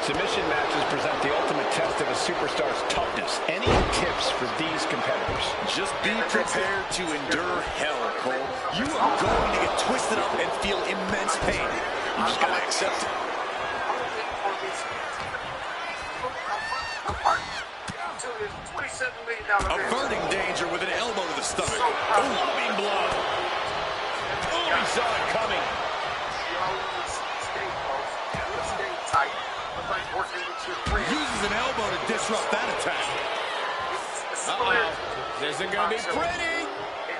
[SPEAKER 2] Submission matches present the ultimate test of a superstar's toughness. Any tips for these competitors?
[SPEAKER 3] Just be prepared to endure hell, Cole. You are going to get twisted up and feel immense pain. You just gotta accept it. Averting danger with an elbow to the stomach.
[SPEAKER 2] Loving blow. Oh, he saw it coming.
[SPEAKER 3] Uses an elbow to disrupt that attack.
[SPEAKER 2] Uh-oh. This isn't going to be pretty.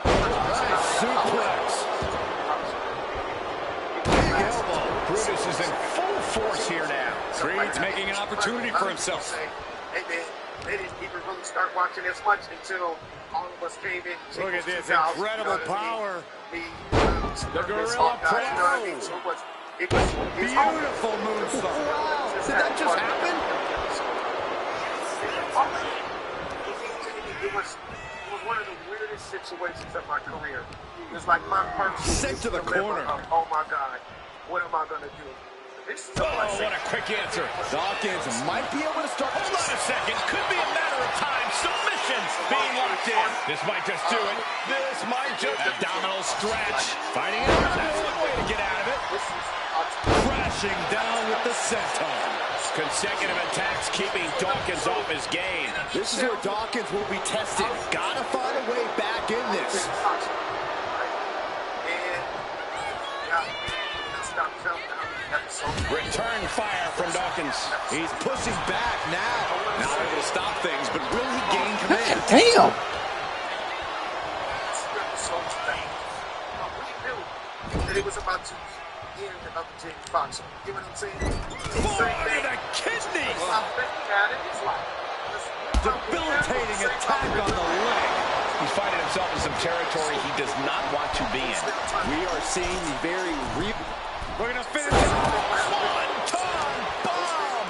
[SPEAKER 3] Nice suplex.
[SPEAKER 2] Big elbow. Brutus is in full force here now.
[SPEAKER 3] Creed's making an opportunity for himself.
[SPEAKER 7] Hey, man, they didn't even really start watching as much until all of us came in.
[SPEAKER 3] Look at this incredible power.
[SPEAKER 7] The
[SPEAKER 3] gorilla press. Beautiful moonsault.
[SPEAKER 5] Wow, did that just happen?
[SPEAKER 7] It was one of the weirdest situations of my career. It was like my first
[SPEAKER 3] sent to the corner.
[SPEAKER 7] Oh my God, what am I gonna do?
[SPEAKER 2] Oh, what a quick answer.
[SPEAKER 5] Dawkins might be able to start.
[SPEAKER 2] Hold on a second. Could be a matter of time. Submissions being locked in. This might just do it. This might just... Abdominal stretch. Fighting it. That's one way to get out of it.
[SPEAKER 3] Crashing down with the senton.
[SPEAKER 2] Consecutive attacks keeping Dawkins off his game.
[SPEAKER 5] This is where Dawkins will be tested. Gotta find a way back in this.
[SPEAKER 2] Return fire from Dawkins.
[SPEAKER 5] He's pushing back now. Not able to stop things, but will he gain command?
[SPEAKER 1] Damn.
[SPEAKER 7] That it was about to end of the James boxing. You know what I'm saying?
[SPEAKER 3] Into the kidneys. Debilitating attack on the leg.
[SPEAKER 2] He's finding himself in some territory he does not want to be in.
[SPEAKER 5] We are seeing the very
[SPEAKER 3] We're going to finish it. One-ton bomb.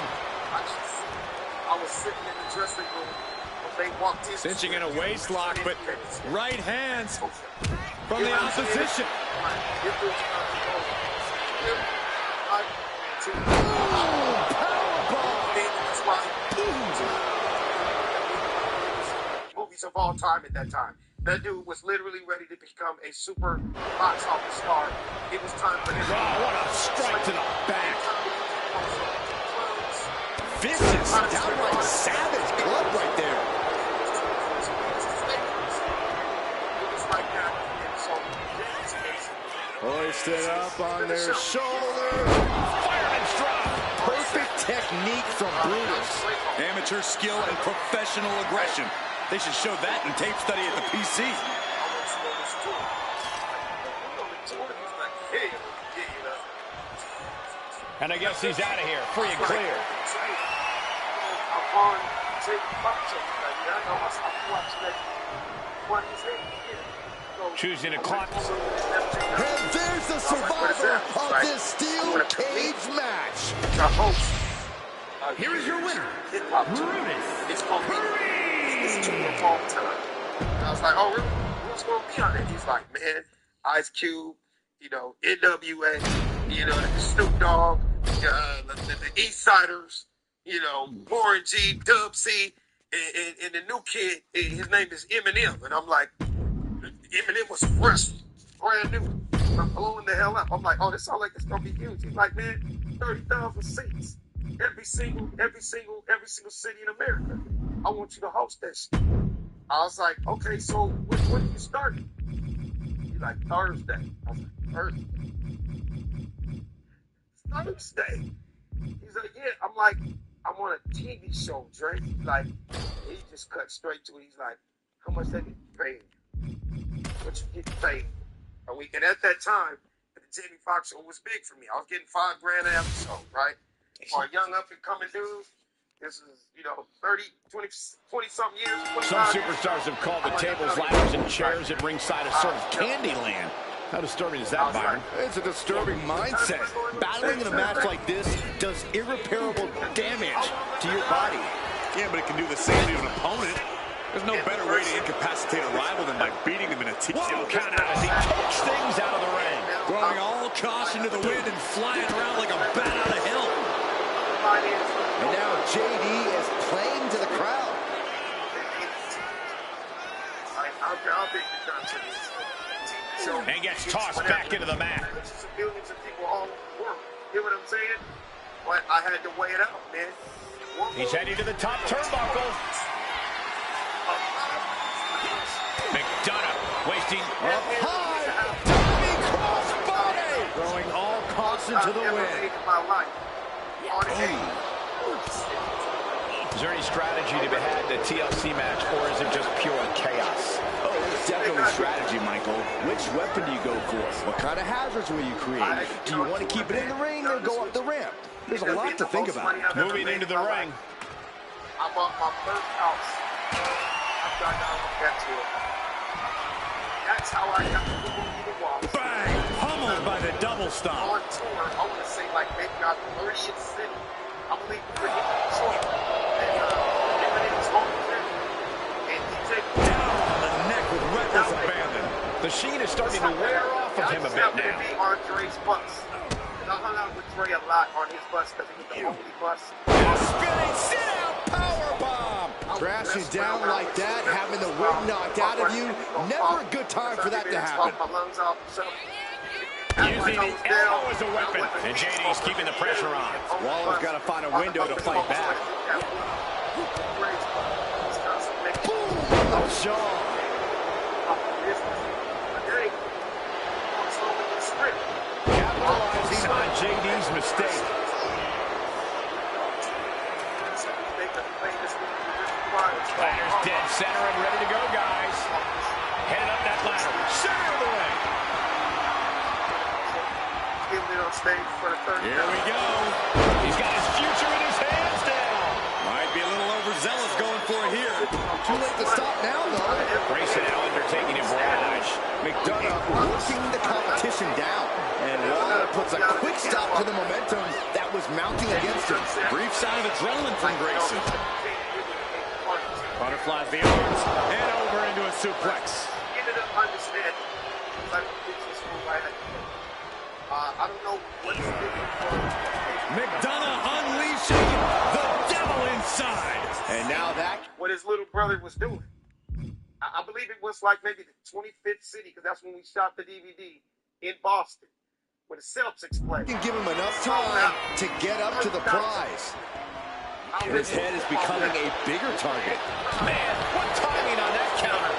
[SPEAKER 7] I was sitting in the dressing room when they walked in.
[SPEAKER 3] Cinching in a waist lock, but right hands from the opposition.
[SPEAKER 7] Movies of all time at that time. That dude was literally ready to become a super box office star. It was time for him.
[SPEAKER 3] Oh, what a strike to the back. Vicious, downright savage club right there. Hoisted up on their shoulder.
[SPEAKER 2] Fireman's drop.
[SPEAKER 5] Perfect technique from Brutus.
[SPEAKER 3] Amateur skill and professional aggression. They should show that in tape study at the PC.
[SPEAKER 2] And I guess he's out of here, free and clear. Choosing to climb.
[SPEAKER 5] And there's the survivor of this steel cage match.
[SPEAKER 7] The host.
[SPEAKER 2] Here is your winner, Brutus.
[SPEAKER 7] It's gonna be. It's too long time. And I was like, oh really? Who's gonna be on it? He's like, man, Ice Cube, you know, NWA, you know, Snoop Dogg, the East Siders, you know, Warren G, Dub C, and the new kid, his name is Eminem. And I'm like, Eminem was fresh, brand new. I'm blowing the hell up. I'm like, oh, this sounds like it's gonna be huge. He's like, man, 30,000 seats. Every single city in America. I want you to host that shit. I was like, okay, so when are you starting? He's like, Thursday. I was like, Thursday? He's like, yeah. I'm like, I want a TV show, Drake. He's like, he just cut straight to it. He's like, how much they get paid? What you get paid a week? And at that time, the Jamie Foxx show was big for me. I was getting $5,000 an episode, right? For a young up-and-coming dude, this is, you know, 20-something years.
[SPEAKER 2] Some superstars have called the tables, ladders, and chairs at ringside a sort of candy land. How disturbing is that, Byron?
[SPEAKER 5] It's a disturbing mindset. Battling in a match like this does irreparable damage to your body.
[SPEAKER 3] Yeah, but it can do the same to an opponent. There's no better way to incapacitate a rival than by beating him in a team.
[SPEAKER 2] Count out as he pokes things out of the ring.
[SPEAKER 3] Throwing all caution to the wind and flying around like a bat out of hell.
[SPEAKER 5] And now JD is playing to the crowd.
[SPEAKER 2] And gets tossed back into the mat.
[SPEAKER 7] Millions of people all over the world. You know what I'm saying? But I had to weigh it out, man.
[SPEAKER 2] He's heading to the top turnbuckle. McDonough wasting
[SPEAKER 5] Up high, diving crossbody, throwing all caution to the wind.
[SPEAKER 2] Is there any strategy to be had in a TLC match, or is it just pure chaos?
[SPEAKER 5] Oh, there's definitely strategy, Michael. Which weapon do you go for? What kind of hazards will you create? Do you want to keep it in the ring or go up the ramp? There's a lot to think about.
[SPEAKER 2] Moving into the ring.
[SPEAKER 7] I bought my first house. I'm not gonna get to it. That's how I got to the wall.
[SPEAKER 3] Bang! Pummeled by the double stomp.
[SPEAKER 7] On tour, I want to say like maybe I'm 30th city. I'm leaving for short. And everything's on there. And he takes
[SPEAKER 3] Down on the neck with reckless abandon.
[SPEAKER 2] The sheen is starting to wear off of him a bit now.
[SPEAKER 7] I be on Dre's bus. And I hung out with Dre a lot on his bus because he was the only bus.
[SPEAKER 5] Spinning sit-out powerbomb. Crashing down like that, having the wind knocked out of you, never a good time for that to happen.
[SPEAKER 2] Using the elbow as a weapon, and JD's keeping the pressure on.
[SPEAKER 5] Waller's got to find a window to fight back. Boom! The jaw.
[SPEAKER 2] Capitalizing on JD's mistake. Ladder's dead center and ready to go, guys. Headed up that ladder. Center of the ring.
[SPEAKER 3] Here we go.
[SPEAKER 2] He's got his future in his hands now.
[SPEAKER 3] Might be a little overzealous going for it here.
[SPEAKER 5] Too late to stop now, though.
[SPEAKER 2] Grayson Allender taking him barrage.
[SPEAKER 5] McDonough working the competition down. And Waller puts a quick stop to the momentum that was mounting against him.
[SPEAKER 3] Brief sign of adrenaline from Grayson. Butterflies the arms and over into a suplex.
[SPEAKER 7] Ended up understanding. I don't know what's
[SPEAKER 3] McDonough unleashing the devil inside.
[SPEAKER 5] And now that...
[SPEAKER 7] what his little brother was doing. I believe it was like maybe the 25th city, because that's when we shot the DVD in Boston, where the Celtics played.
[SPEAKER 5] can give him enough time to get up to the prize. And his head is becoming a bigger target.
[SPEAKER 2] Man, what timing on that counter.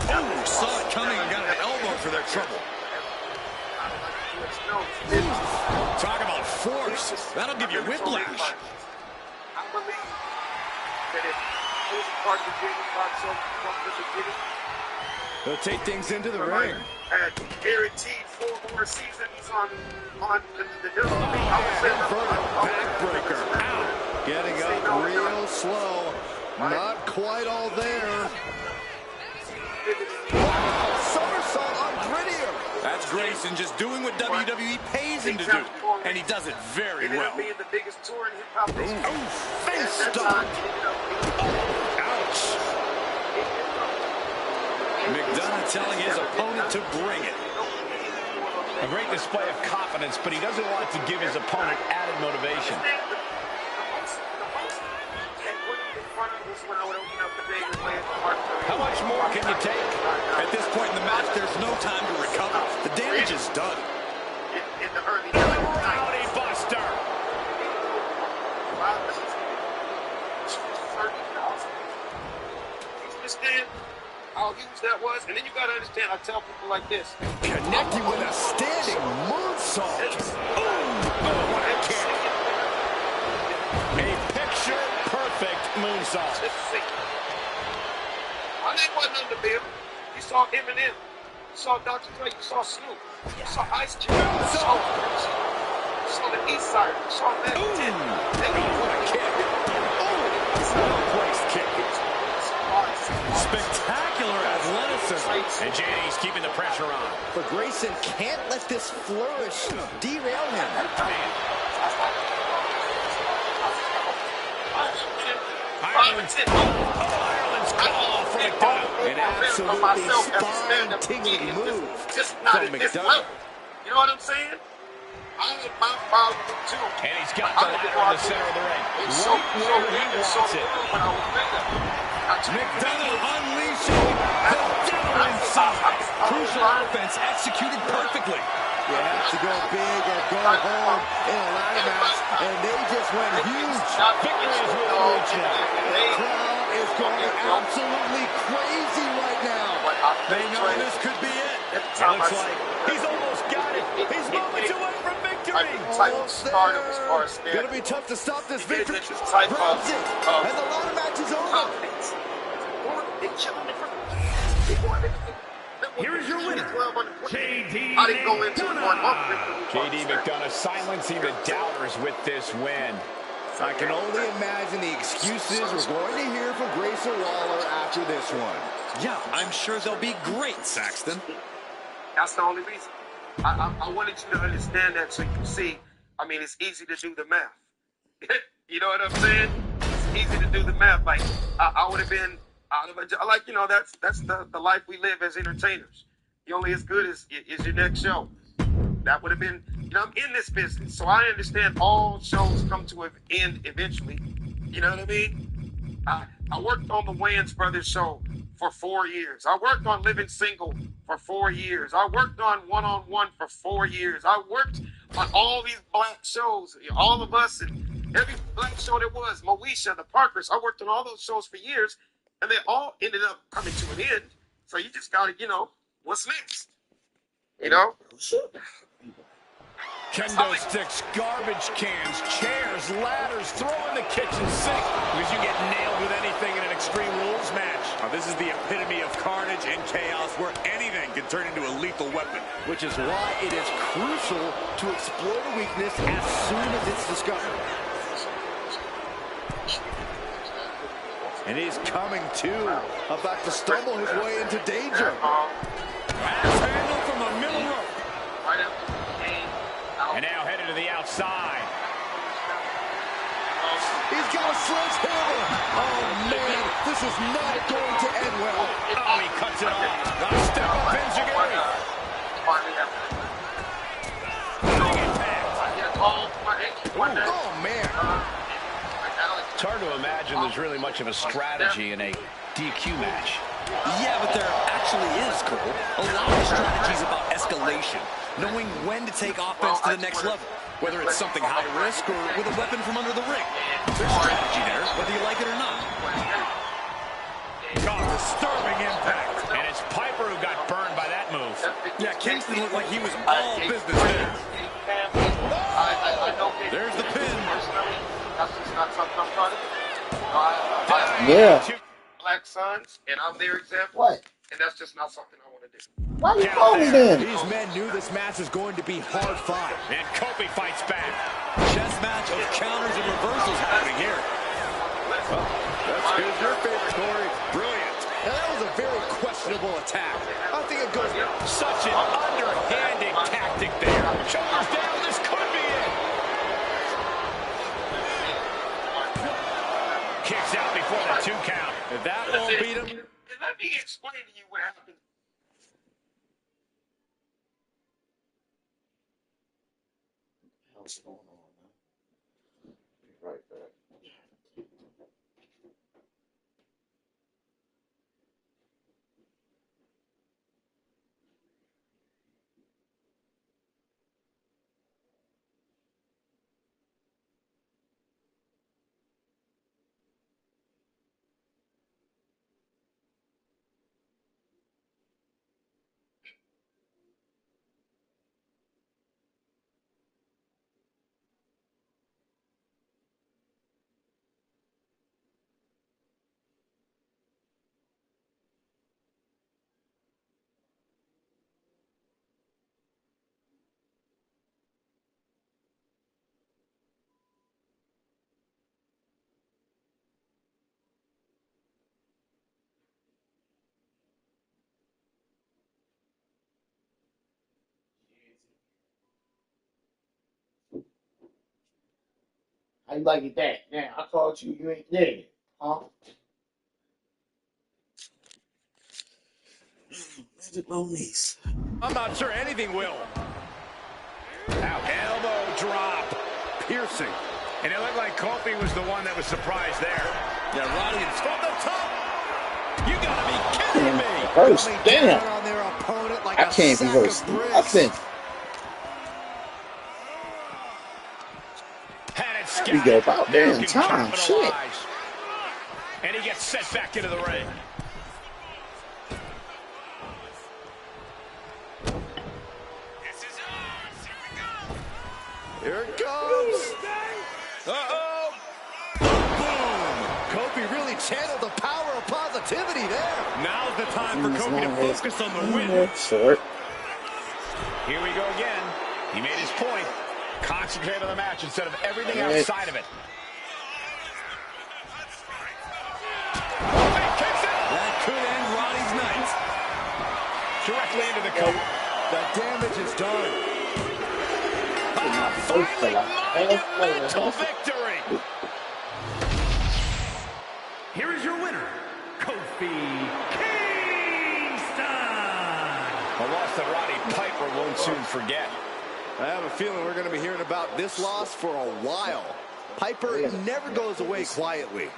[SPEAKER 3] Oh, saw it coming and got an elbow for their trouble. Talk about force. That'll give you whiplash.
[SPEAKER 7] I believe that if it was part of the beginning,
[SPEAKER 5] They'll take things into the ring.
[SPEAKER 7] had guaranteed 4 more seasons on the WWE.
[SPEAKER 5] Backbreaker. Getting up real slow. Not quite all there. Wow, somersault on Grittier.
[SPEAKER 3] That's Grayson just doing what WWE pays him to do. And he does it very well.
[SPEAKER 7] Being the biggest tour in hip-hop history.
[SPEAKER 3] Face stop. Ouch. McDonough telling his opponent to bring it.
[SPEAKER 2] A great display of confidence, but he doesn't want to give his opponent added motivation. How much more can you take?
[SPEAKER 3] At this point in the match, there's no time to recover. The damage is done.
[SPEAKER 7] In the early
[SPEAKER 2] Rowdy Buster.
[SPEAKER 7] Understand how huge that was? And then you got to understand, I tell people like this.
[SPEAKER 5] Connecting with a standing moonsault.
[SPEAKER 2] What a kick. A picture-perfect moonsault.
[SPEAKER 7] My name wasn't under Bill. You saw Eminem. You saw Dr. Dre. You saw Snoop. You saw Ice Cube. You saw the East Side. You saw that.
[SPEAKER 2] What a kick. Well-placed kick.
[SPEAKER 3] Spectacular athleticism.
[SPEAKER 2] And JD's keeping the pressure on.
[SPEAKER 5] But Grayson can't let this flourish derail him.
[SPEAKER 2] Ireland's call for McDonough.
[SPEAKER 5] An absolutely spine-tingling move from McDonough.
[SPEAKER 7] You know what I'm saying? I had my problem too.
[SPEAKER 2] And he's got the ladder in the center of the ring. Right where he wants it.
[SPEAKER 3] McDonough unleashing the devil inside. Crucial offense executed perfectly.
[SPEAKER 5] You have to go big or go home in a ladder match, and they just went huge.
[SPEAKER 2] Victory is within reach now.
[SPEAKER 5] The crowd is going absolutely crazy right now.
[SPEAKER 3] They know this could be it.
[SPEAKER 2] It looks like he's almost got it. He's moments away from victory.
[SPEAKER 5] Gonna be tough to stop this victory. Grabs it, and the ladder match is over.
[SPEAKER 4] Here is your winner, JD
[SPEAKER 7] I didn't go into
[SPEAKER 4] McDonough.
[SPEAKER 2] JD McDonough silencing the doubters with this win.
[SPEAKER 5] I can only imagine the excuses we're going to hear from Grayson Waller after this one.
[SPEAKER 3] Yeah, I'm sure they'll be great, Saxton.
[SPEAKER 7] That's the only reason. I wanted you to understand that so you can see, I mean, it's easy to do the math. You know what I'm saying? It's easy to do the math. Like, I would have been out of a, like, you know, that's the life we live as entertainers. You're only as good as your next show. That would have been, you know, I'm in this business, so I understand all shows come to an end eventually. You know what I mean? I worked on the Wayans Brothers show for 4 years. I worked on Living Single for 4 years. I worked on One-on-One for 4 years. I worked on all these black shows, all of us, and every black show there was, Moesha, the Parkers. I worked on all those shows for years, and they all ended up coming to an end. So you just got to, you know, what's next? You know?
[SPEAKER 2] Kendo sticks, garbage cans, chairs, ladders, throw in the kitchen sink because you get nailed with anything in an Extreme Rules match.
[SPEAKER 3] Now, this is the epitome of carnage and chaos where anything can turn into a lethal weapon.
[SPEAKER 5] Which is why it is crucial to exploit a weakness as soon as it's discovered. And he's coming to, about to stumble his way into danger.
[SPEAKER 3] Pass handle from the middle rope.
[SPEAKER 7] Right after
[SPEAKER 2] the outside.
[SPEAKER 5] He's got a sledgehammer. Oh, man, this is not going to end well.
[SPEAKER 2] Oh, he cuts it off. Now step up Enziguri. Big impact.
[SPEAKER 5] Oh, man.
[SPEAKER 2] It's hard to imagine there's really much of a strategy in a DQ match.
[SPEAKER 3] Yeah, but there actually is, Cole. A lot of strategy is about escalation, knowing when to take offense to the next level, whether it's something high risk or with a weapon from under the ring. There's strategy there, whether you like it or not.
[SPEAKER 2] Oh, disturbing impact. And it's Piper who got burned by that move.
[SPEAKER 3] Yeah, Kingston looked like he was all business there. There's the pin.
[SPEAKER 7] That's just not something I'm trying to do.
[SPEAKER 1] Yeah.
[SPEAKER 7] Black sons, and I'm their example.
[SPEAKER 1] What?
[SPEAKER 7] And that's just not something I want to do.
[SPEAKER 1] Why you call me then?
[SPEAKER 5] These men knew this match was going to be hard fought.
[SPEAKER 2] And Kofi fights back.
[SPEAKER 3] Chess match of counters and reversals happening here.
[SPEAKER 5] Here's your favorite, Corey. Brilliant. Now, that was a very questionable attack. I think it goes...
[SPEAKER 2] Such an underhanded tactic there. Shoulders down, this could be it. Kicks out before the 2 count.
[SPEAKER 5] If that won't beat him...
[SPEAKER 7] Let me explain to you what happened.
[SPEAKER 1] What's going on, man? Be right back. How you like it that? Now, I called you, you ain't there. Huh? Magic Monies.
[SPEAKER 2] I'm not sure anything will. Now, elbow drop. Piercing. And it looked like Kofi was the one that was surprised there.
[SPEAKER 3] Yeah, Roddy from the top. You gotta be kidding me.
[SPEAKER 1] First, damn.
[SPEAKER 5] On their opponent like
[SPEAKER 1] I can't be worse. Nothing. We go about damn time. Shit.
[SPEAKER 2] And he gets set back into the ring.
[SPEAKER 5] Here it comes. Uh-oh. Boom. Kofi really channeled the power of positivity there.
[SPEAKER 3] Now's the time for Kofi to focus on the win.
[SPEAKER 1] Short.
[SPEAKER 2] Here we go again. He made his point. Concentrate on the match instead of everything outside of it.
[SPEAKER 3] That could end Roddy's night.
[SPEAKER 2] Directly into the coat.
[SPEAKER 5] The damage is done.
[SPEAKER 2] Monumental victory.
[SPEAKER 4] Here is your winner, Kofi Kingston.
[SPEAKER 2] A loss that Roddy Piper won't soon forget.
[SPEAKER 5] I have a feeling we're going to be hearing about this loss for a while. Piper never goes away quietly.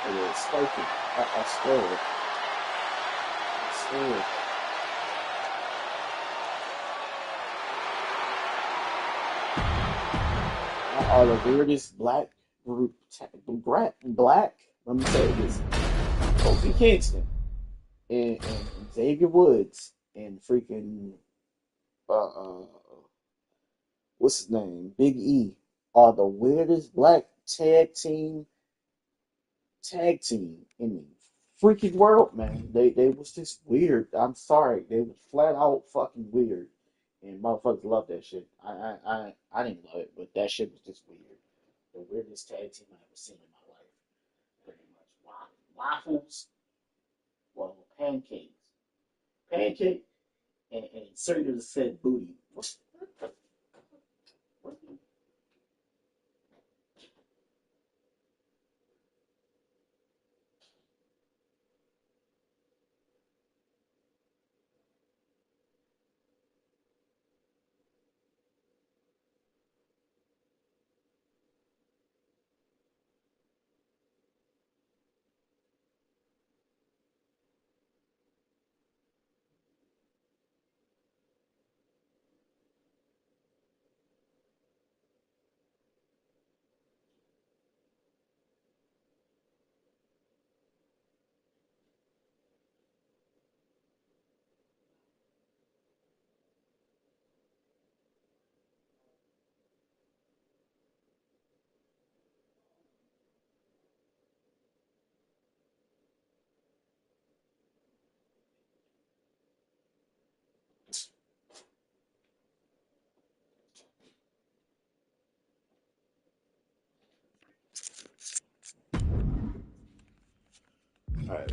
[SPEAKER 1] It is spiky. I swear. Are the weirdest black group black? Let me say this: Kofi Kingston and Xavier Woods and freaking what's his name? Big E are the weirdest black tag team in the freaking world, man. They was just weird. I'm sorry, they was flat out fucking weird, and motherfuckers love that shit. I didn't love it, but that shit was just weird. The weirdest tag team I've ever seen in my life, pretty much. Waffles, well, pancake, and inserted a said booty.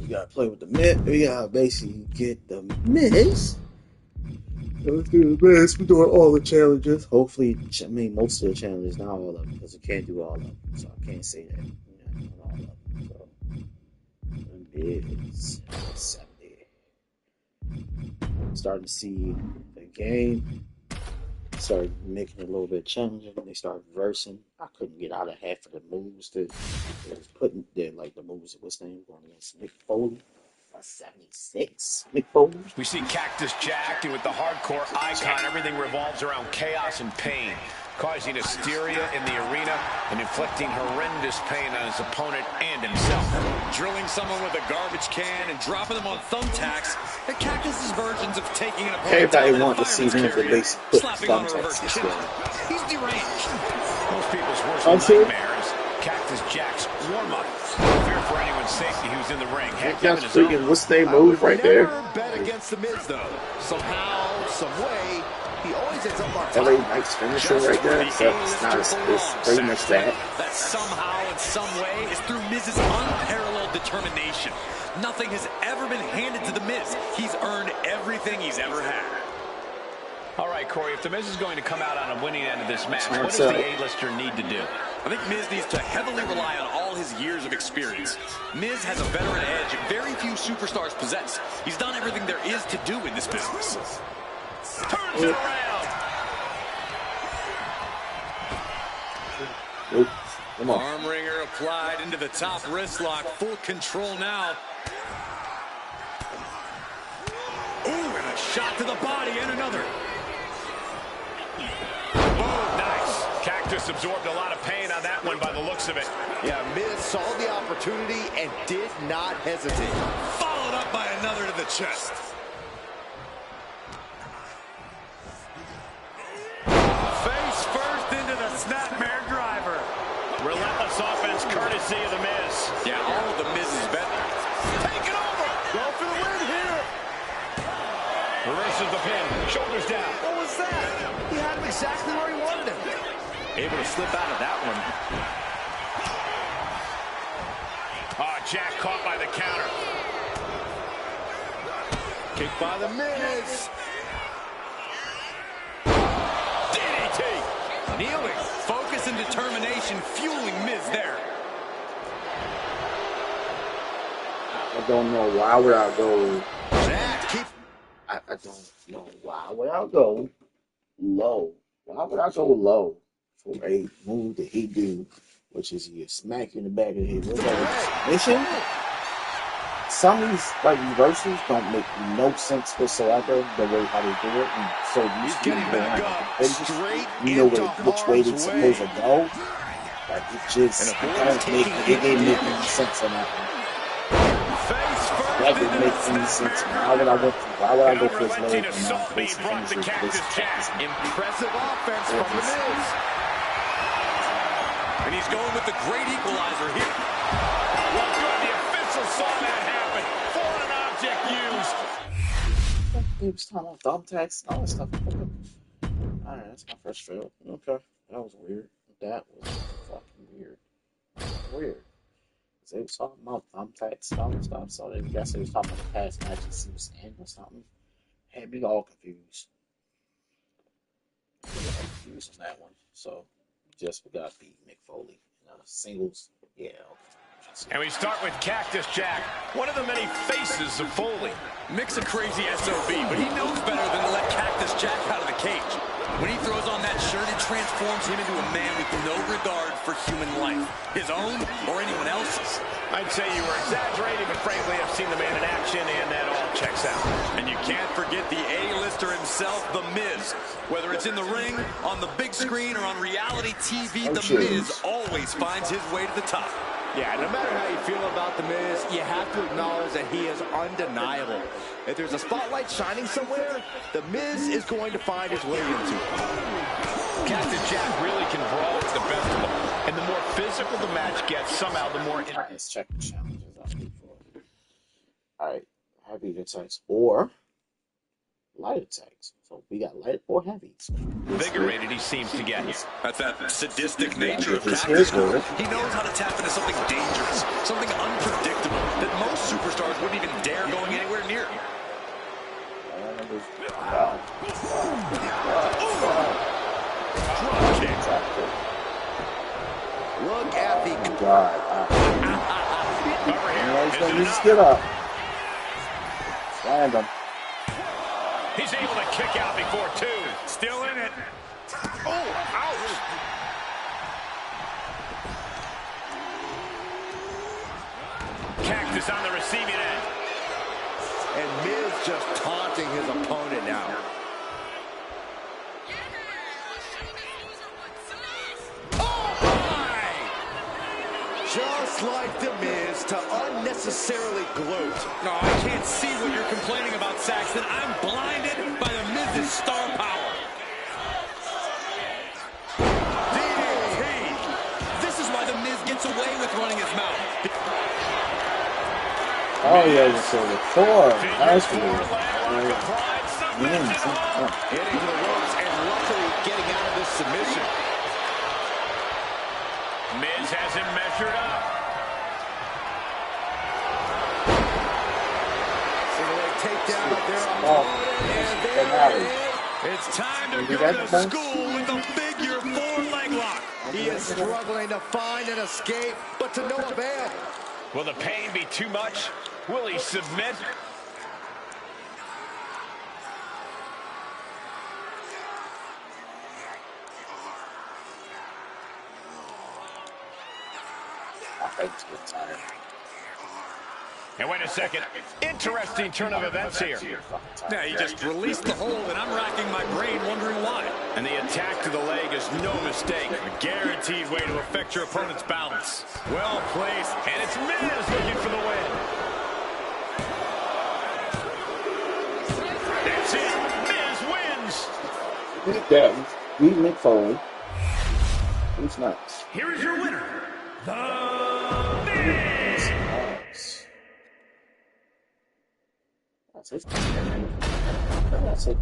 [SPEAKER 1] We gotta play with the Miz. We gotta basically get the Miz. Let's do the Miz. We're doing all the challenges. Hopefully, I mean, most of the challenges, not all of them, because we can't do all of them. So I can't say that. We're not doing all of them. So, the Miz. 70. Starting to see the game. Started making it a little bit challenging. They started versing. I couldn't get out of half of the moves that they was putting there, like the moves that was named going against Mick Foley. 76. Mick Foley.
[SPEAKER 2] We see Cactus Jack, and with the hardcore icon, everything revolves around chaos and pain, causing hysteria in the arena and inflicting horrendous pain on his opponent and himself.
[SPEAKER 3] Drilling someone with a garbage can and dropping them on thumbtacks. The Cactus's versions of taking an opponent
[SPEAKER 1] Everybody
[SPEAKER 3] down
[SPEAKER 1] wants to see him to basically put
[SPEAKER 3] slapping on a reverse
[SPEAKER 1] thumbtacks this
[SPEAKER 3] chin.
[SPEAKER 1] way.
[SPEAKER 3] He's deranged.
[SPEAKER 2] Most people's worst nightmare is Cactus Jack's warm-up. Fear for anyone's safety, he was in the ring.
[SPEAKER 1] That's freaking what's their move right there?
[SPEAKER 5] Bet against the Miz though. Somehow, some way, he always ends up on top.
[SPEAKER 1] LA Knight's finisher right there. So it's not. It's pretty much that.
[SPEAKER 3] That somehow, in some way, is through Miz's unparalleled determination. Nothing has ever been handed to the Miz. He's earned everything he's ever had.
[SPEAKER 2] All right, Corey, if the Miz is going to come out on a winning end of this match, what does the A-lister need to do?
[SPEAKER 3] I think Miz needs to heavily rely on all his years of experience. Miz has a veteran edge very few superstars possess. He's done everything there is to do in this business.
[SPEAKER 2] Turns it around.
[SPEAKER 1] Nope. Come on.
[SPEAKER 3] Arm wringer applied into the top wrist lock. Full control now. Ooh, and a shot to the body and another.
[SPEAKER 2] Oh, nice. Cactus absorbed a lot of pain on that one by the looks of it.
[SPEAKER 5] Yeah, Miz saw the opportunity and did not hesitate.
[SPEAKER 3] Followed up by another to the chest. Face first into the snapmare driver.
[SPEAKER 2] Relentless offense courtesy of the Miz.
[SPEAKER 3] Yeah, all of the Miz's bet.
[SPEAKER 2] Take it over.
[SPEAKER 5] Go for the win here.
[SPEAKER 2] Reverses the pin. Shoulders down.
[SPEAKER 5] What was that? He had him exactly where he wanted him.
[SPEAKER 3] Able to slip out of that one.
[SPEAKER 2] Oh, Jack caught by the counter.
[SPEAKER 5] Kick by the Miz.
[SPEAKER 3] DDT. Kneeling. Focus and determination fueling Miz there.
[SPEAKER 1] I don't know why would I go.
[SPEAKER 5] Jack, keep.
[SPEAKER 1] I don't know why would I go low. Why would I go low for a move that he do, which is he smack you in the back of the head? What's that? Mission? Some of these like reversals don't make no sense whatsoever the way how they do it. And so you
[SPEAKER 5] Getting back up, straight
[SPEAKER 1] you know
[SPEAKER 5] into
[SPEAKER 1] which way they're
[SPEAKER 5] harm's
[SPEAKER 1] supposed to
[SPEAKER 5] way.
[SPEAKER 1] go. Like it just it didn't make any sense on that one. That didn't make any sense. Why would I go for his leg and not face the finisher for this Cactus?
[SPEAKER 5] Impressive offense from the Miz.
[SPEAKER 3] And he's going with the great equalizer here.
[SPEAKER 2] Well, good. The official saw that happen. Foreign object used.
[SPEAKER 1] He was talking about thumbtacks and all that stuff. Alright, that's my first fail. Okay. That was weird. That was fucking weird. Weird. They was talking about thumbtacks and stuff, so I guess they was talking about the past matches he was in or something. Had me all confused. Confused on that one. So, just we got beat Mick Foley. Singles, yeah, okay.
[SPEAKER 2] And we start with Cactus Jack, one of the many faces of Foley.
[SPEAKER 3] Mick's a crazy SOB, but he knows better than to let Cactus Jack out of the cage. When he throws on that shirt, it transforms him into a man with no regard for human life, his own or anyone else's.
[SPEAKER 2] I'd say you were exaggerating, but frankly, I've seen the man in action, and that all checks out.
[SPEAKER 3] And you can't forget the A-lister himself, The Miz. Whether it's in the ring, on the big screen, or on reality TV, The Miz always finds his way to the top.
[SPEAKER 5] Yeah, no matter how you feel about The Miz, you have to acknowledge that he is undeniable. If there's a spotlight shining somewhere, The Miz is going to find his way into it.
[SPEAKER 2] Cactus Jack really can brawl with the best of them. And the more physical the match gets, somehow the more...
[SPEAKER 1] Alright, let's check the challenges out before. Alright, heavy attacks or light attacks. So we got light or heavy. So
[SPEAKER 2] Invigorated he seems to get.
[SPEAKER 3] That's that sadistic nature of
[SPEAKER 1] his
[SPEAKER 3] Cactus
[SPEAKER 1] head
[SPEAKER 3] School.
[SPEAKER 1] good.
[SPEAKER 3] He knows how to tap into something dangerous, something unpredictable that most superstars wouldn't even dare going anywhere near.
[SPEAKER 1] Wow.
[SPEAKER 5] Look at the...
[SPEAKER 1] God. He's going to just get up. Land him.
[SPEAKER 2] He's able to kick out before two. Still in it. Oh, ouch. Cactus on the receiving end.
[SPEAKER 5] And Miz just taunting his opponent now. Just like The Miz to unnecessarily gloat.
[SPEAKER 3] No, I can't see what you're complaining about, Saxton. I'm blinded by The Miz's star power. DDT. This is why The Miz gets away with running his mouth.
[SPEAKER 1] Oh, yeah, you said it. Four. Nice one.
[SPEAKER 5] Getting to the ropes and luckily getting out of this submission.
[SPEAKER 2] Miz has him measured up.
[SPEAKER 5] Single leg takedown of their opponent. And there it is.
[SPEAKER 3] It's time to go to school with the figure four leg lock.
[SPEAKER 5] He is struggling to find an escape, but to no avail.
[SPEAKER 2] Will the pain be too much? Will he submit? And wait a second. Interesting turn of events here.
[SPEAKER 3] Yeah, he just released the hold, and I'm racking my brain wondering why.
[SPEAKER 2] And the attack to the leg is no mistake. A guaranteed way to affect your opponent's balance. Well placed. And it's Miz looking for the win. That's it. Miz wins.
[SPEAKER 1] Yeah, beat Mick Foley. Who's next?
[SPEAKER 4] Here is your winner, The Miz.
[SPEAKER 1] That's it. That's it.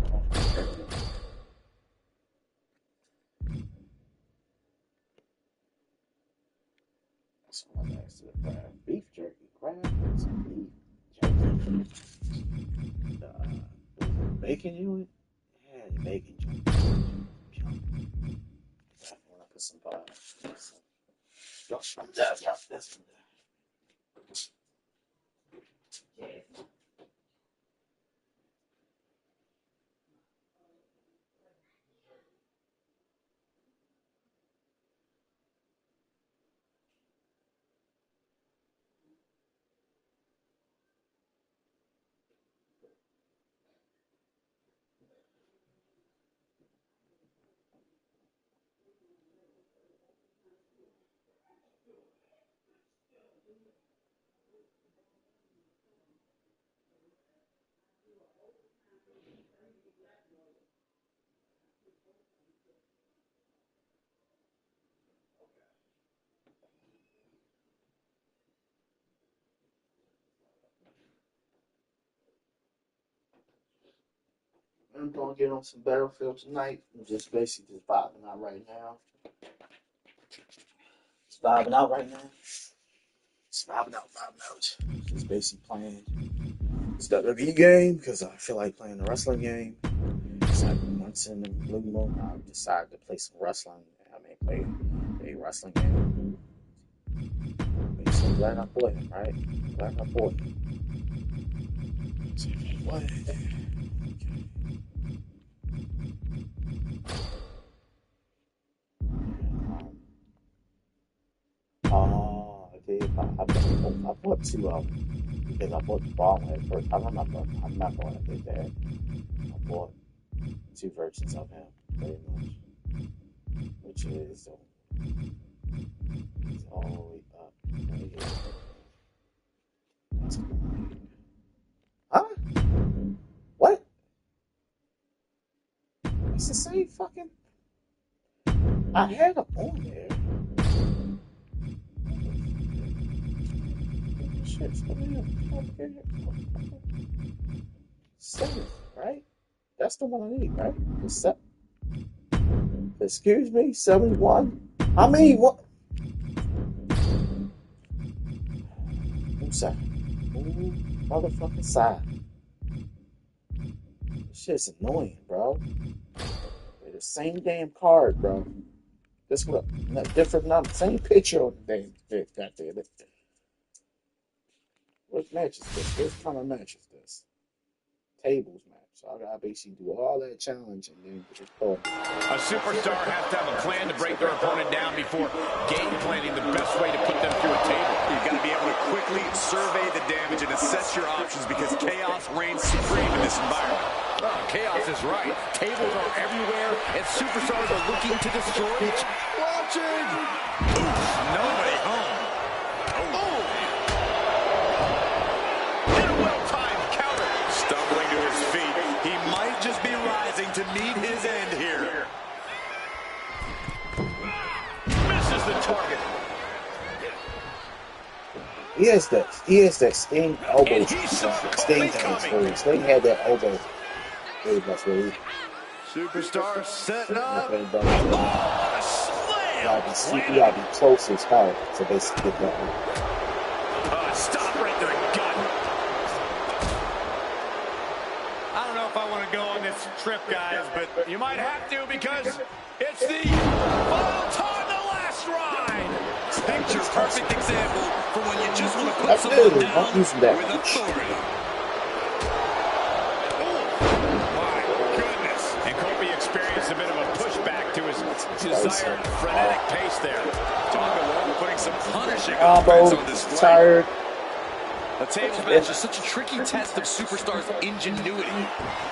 [SPEAKER 1] Someone next to the crab. Beef jerky. Crab. Beef jerky. Bacon unit? Yeah, the bacon joint. Definitely want to put some pie. That's one there. I'm gonna get on some Battlefield tonight. I'm just basically just vibing out right now. Just vibing out right now. Just vibing out. Just basically playing this WWE game because I feel like playing the wrestling game. It's like once in the blue moon, I decided to play some wrestling. Play a wrestling game. So I'm glad I bought him, right? Glad I bought him. What? Oh, I did. I bought two of them because I bought the ball one at first. I remember when I did that. I bought two versions of him, pretty much, which is he's all the way up. Right here. That's cool. Huh? What? It's the same fucking. I had them on there. Shit's coming in. Same, right? That's the one I need, right? Excuse me, 71. I mean, what? Move motherfucking side. This shit's annoying, bro. They're the same damn card, bro. This what different number, same picture on the damn thing. Goddamn it. What match is this? What kind of match is this? Tables match. So I gotta basically do all that challenge and then record.
[SPEAKER 2] A superstar has to have a plan to break their opponent down before game planning the best way to put them through a table.
[SPEAKER 3] You've got to be able to quickly survey the damage and assess your options because chaos reigns supreme in this environment.
[SPEAKER 2] Oh, chaos is right. Tables are everywhere, and superstars are looking to destroy each.
[SPEAKER 3] Watching! Oof, nobody home.
[SPEAKER 2] And a well-timed counter.
[SPEAKER 3] Stumbling to his feet. He might just be rising to meet his end here.
[SPEAKER 2] Misses the target.
[SPEAKER 1] He has that Sting elbow. Sting had that elbow. That's what he.
[SPEAKER 3] Superstar setting up.
[SPEAKER 2] Oh, a slam.
[SPEAKER 1] You gotta be close as hell to basically get that one.
[SPEAKER 2] Stop right to the gut.
[SPEAKER 3] I don't know if I want to go on this trip, guys, but
[SPEAKER 2] You might have to because it's the final time, the last ride.
[SPEAKER 3] picture perfect example for when you just want to put
[SPEAKER 1] That's
[SPEAKER 3] someone
[SPEAKER 1] good.
[SPEAKER 3] down
[SPEAKER 1] I'm using that.
[SPEAKER 3] with authority.
[SPEAKER 2] And Kobe experienced a bit of a pushback to his desired frenetic pace there.
[SPEAKER 3] Tonga putting some punishing
[SPEAKER 1] Elbow,
[SPEAKER 3] offense on display.
[SPEAKER 1] tired.
[SPEAKER 3] A tables match is such a tricky test of superstars' ingenuity.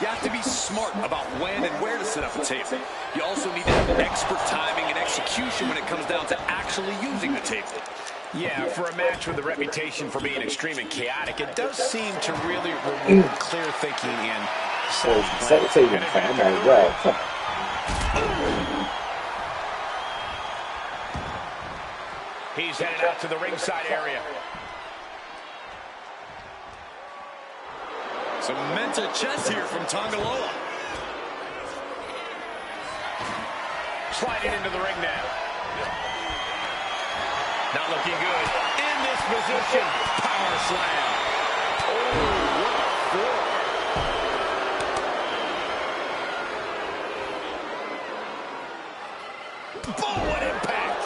[SPEAKER 3] You have to be smart about when and where to set up a table. You also need to have expert timing and execution when it comes down to actually using the table.
[SPEAKER 2] Yeah, for a match with a reputation for being extreme and chaotic, it does seem to really reward clear thinking and
[SPEAKER 1] So, set the table. I'm like, well, come on.
[SPEAKER 2] He's headed out to the ringside area.
[SPEAKER 3] Some mental chess here from Tongaloa.
[SPEAKER 2] Sliding into the ring now. Not looking good. In this position, power slam. Oh, what a forearm. Boom, what impact.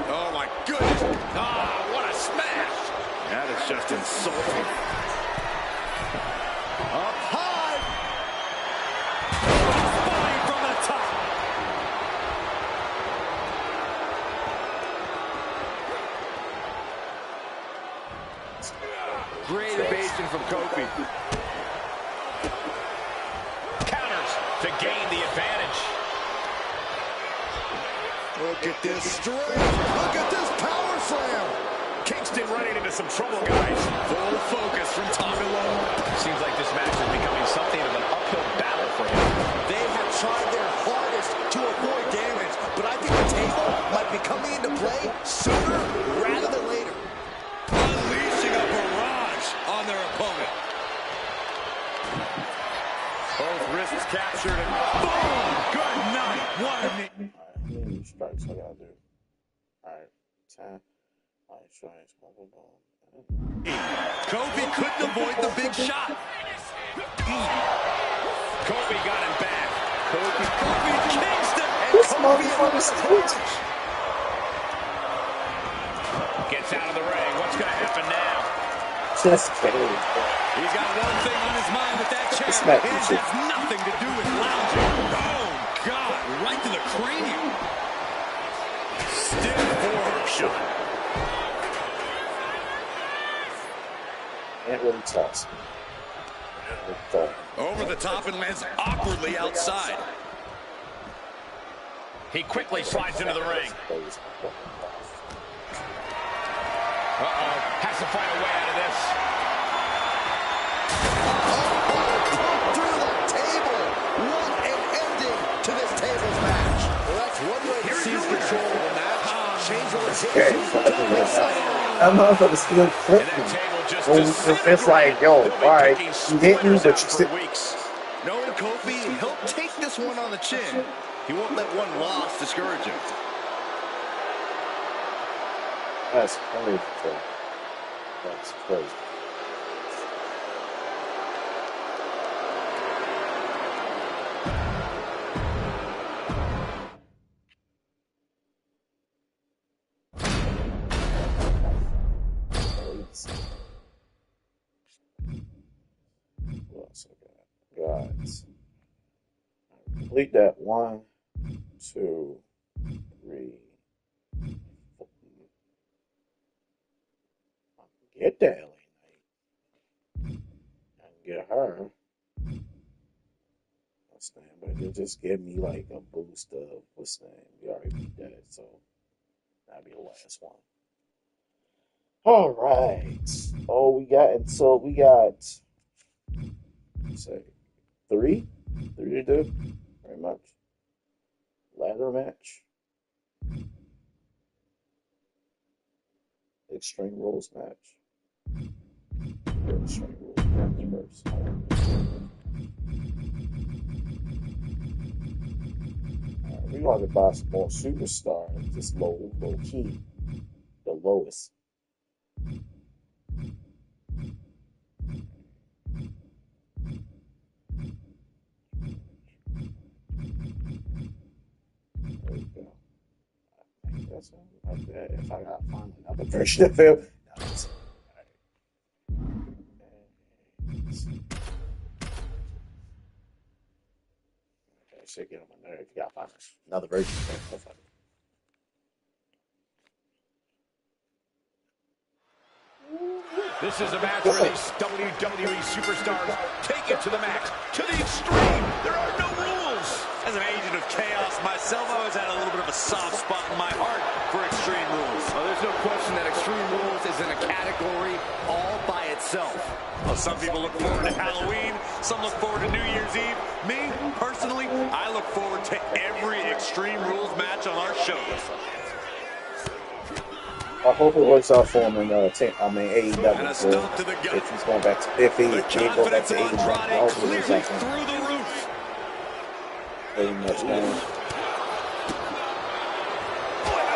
[SPEAKER 3] Oh, my goodness.
[SPEAKER 2] Ah, what a smash.
[SPEAKER 3] That is just insulting. Up high. Body from the top.
[SPEAKER 2] Great evasion from Kofi. Counters to gain the advantage.
[SPEAKER 3] Look at this strength. Look at this power slam.
[SPEAKER 2] Kingston running into some trouble, guys.
[SPEAKER 3] Full focus from Tongaloa.
[SPEAKER 2] Seems like this match is becoming something of an uphill battle for him.
[SPEAKER 5] They have tried their hardest to avoid damage, but I think the table might be coming into play sooner rather than later.
[SPEAKER 3] Unleashing a barrage on their opponent.
[SPEAKER 2] Both wrists captured and
[SPEAKER 3] Boom! Good night. What a knee.
[SPEAKER 1] Alright, how many strikes I gotta do? Alright, 10. Alright, strikes, boom, boom, boom.
[SPEAKER 3] Kofi couldn't avoid the big shot.
[SPEAKER 2] Kobe got him back.
[SPEAKER 3] Kofi Kingston.
[SPEAKER 1] This motherfucker's crazy.
[SPEAKER 2] Gets out of the ring. What's going to happen now?
[SPEAKER 1] Just kidding.
[SPEAKER 3] He's got one thing on his mind with that chair.
[SPEAKER 1] This match
[SPEAKER 3] It
[SPEAKER 1] is
[SPEAKER 3] has nothing to do with lounging. Oh, God. Right to the cranium. Stiff forearm shot.
[SPEAKER 1] Can't really toss.
[SPEAKER 3] Over the top and lands awkwardly outside.
[SPEAKER 2] He quickly slides into the ring. Uh-oh. Has to find a way out of this.
[SPEAKER 5] Through the table. What an ending to this tables match. Well, that's one way to seize control of the match. change rotation.
[SPEAKER 1] That motherfucker still tripping. It's like, yo, alright, you hit me, but you still.
[SPEAKER 5] Knowing Kofi, he'll take this one on the chin. He won't let one loss discourage him.
[SPEAKER 1] That's crazy. That's crazy. What else I got? Complete that 1, 2, 3, 4. Get that LA Knight. I can get her. What's the name? But it'll just give me like a boost of what's the name? We already beat that, so that'll be the last one. All right. Oh, we got say 3 to do, very much. Ladder match. Extreme Rules match. Extreme Rules match first. We want to buy some more superstars. Just low key. The lowest. There we go. I think that's like that. If I gotta find another version of him. Shit, get on my nerve. You gotta find another version of him.
[SPEAKER 2] This is a match where these WWE superstars take it to the max, to the extreme. There are no rules.
[SPEAKER 3] As an agent of chaos myself, I always had a little bit of a soft spot in my heart for Extreme Rules.
[SPEAKER 2] Well, there's no question that Extreme Rules is in a category all by itself.
[SPEAKER 3] Well, some people look forward to Halloween, some look forward to New Year's Eve. Me, personally, I look forward to every Extreme Rules match on our shows.
[SPEAKER 1] I hope it works out for him in AEW.
[SPEAKER 3] And a stomp to the gut.
[SPEAKER 1] If he's going back to AEW, I hope it works out for him.
[SPEAKER 3] Through the roof.
[SPEAKER 1] Pretty much, man.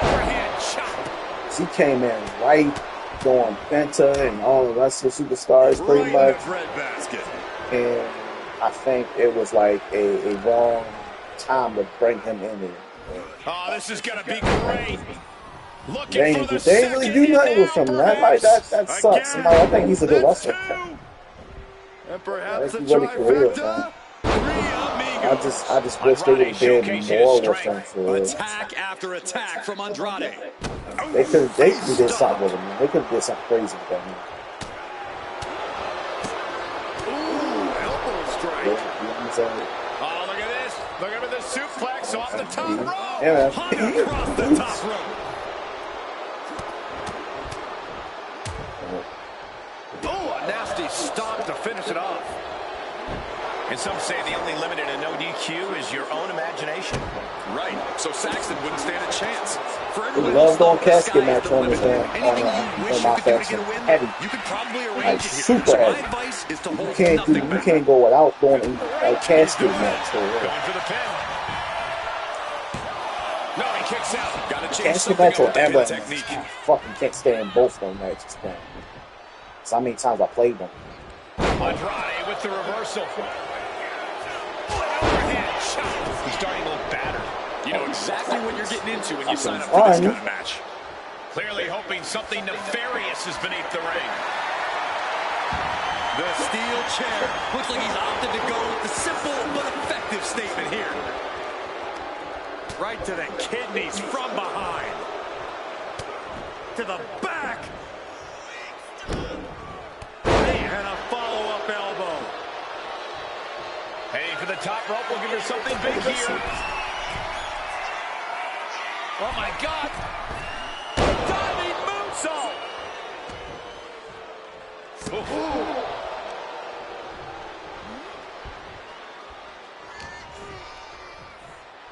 [SPEAKER 2] Overhand chop.
[SPEAKER 1] He came in right doing Penta and all the rest of the superstars, pretty much. And I think it was like a wrong time to bring him in.
[SPEAKER 2] Oh, this is gonna be great.
[SPEAKER 1] They ain't really do nothing with him. That sucks. I think he's a good wrestler.
[SPEAKER 3] And perhaps
[SPEAKER 1] That's really career, man. I just wish they would have did more with him for
[SPEAKER 3] attack after attack from Andrade.
[SPEAKER 1] They could have did something with him. Man. They could have did something crazy with him.
[SPEAKER 3] Ooh, elbow strike.
[SPEAKER 1] You know what I'm saying?
[SPEAKER 2] Oh, look at this. Look at the suplex off the top rope.
[SPEAKER 1] Yeah, man.
[SPEAKER 3] Across the top rope.
[SPEAKER 2] Oh, a nasty stomp to finish it off. And some say the only limit in a no DQ is your own imagination.
[SPEAKER 3] Right, so Saxton wouldn't stand a chance. For
[SPEAKER 1] We
[SPEAKER 3] everyone
[SPEAKER 1] love
[SPEAKER 3] else,
[SPEAKER 1] doing
[SPEAKER 3] the
[SPEAKER 1] casket
[SPEAKER 3] sky is
[SPEAKER 1] match
[SPEAKER 3] the
[SPEAKER 1] on this
[SPEAKER 3] limit.
[SPEAKER 1] man
[SPEAKER 3] Anything you wish
[SPEAKER 1] on
[SPEAKER 3] you could do to
[SPEAKER 1] MyFaction.
[SPEAKER 3] get a win,
[SPEAKER 1] Heavy.
[SPEAKER 3] you could probably
[SPEAKER 1] Like
[SPEAKER 3] arrange it.
[SPEAKER 1] super
[SPEAKER 3] So my
[SPEAKER 1] heavy.
[SPEAKER 3] advice is to hold
[SPEAKER 1] You
[SPEAKER 3] nothing
[SPEAKER 1] can't go without doing a casket
[SPEAKER 3] doing
[SPEAKER 1] match.
[SPEAKER 2] Going for the pin. No, he kicks out.
[SPEAKER 3] Got to change
[SPEAKER 1] Casket
[SPEAKER 3] something
[SPEAKER 1] match
[SPEAKER 3] up
[SPEAKER 1] or
[SPEAKER 3] with the pin
[SPEAKER 1] ever.
[SPEAKER 3] technique.
[SPEAKER 1] Fucking can't stand both of them matches, man. So how many times I played them?
[SPEAKER 2] Andrade with the reversal. Overhand chop. He's starting to look battered.
[SPEAKER 3] You know exactly what you're getting into when you sign up for this kind of match.
[SPEAKER 2] Clearly hoping something nefarious is beneath the ring.
[SPEAKER 3] The steel chair. Looks like he's opted to go with the simple but effective statement here. Right to the kidneys from behind. To the back. And a follow-up elbow.
[SPEAKER 2] Heading for the top rope. We'll give her something big here. Oh, my God. Diving moonsault.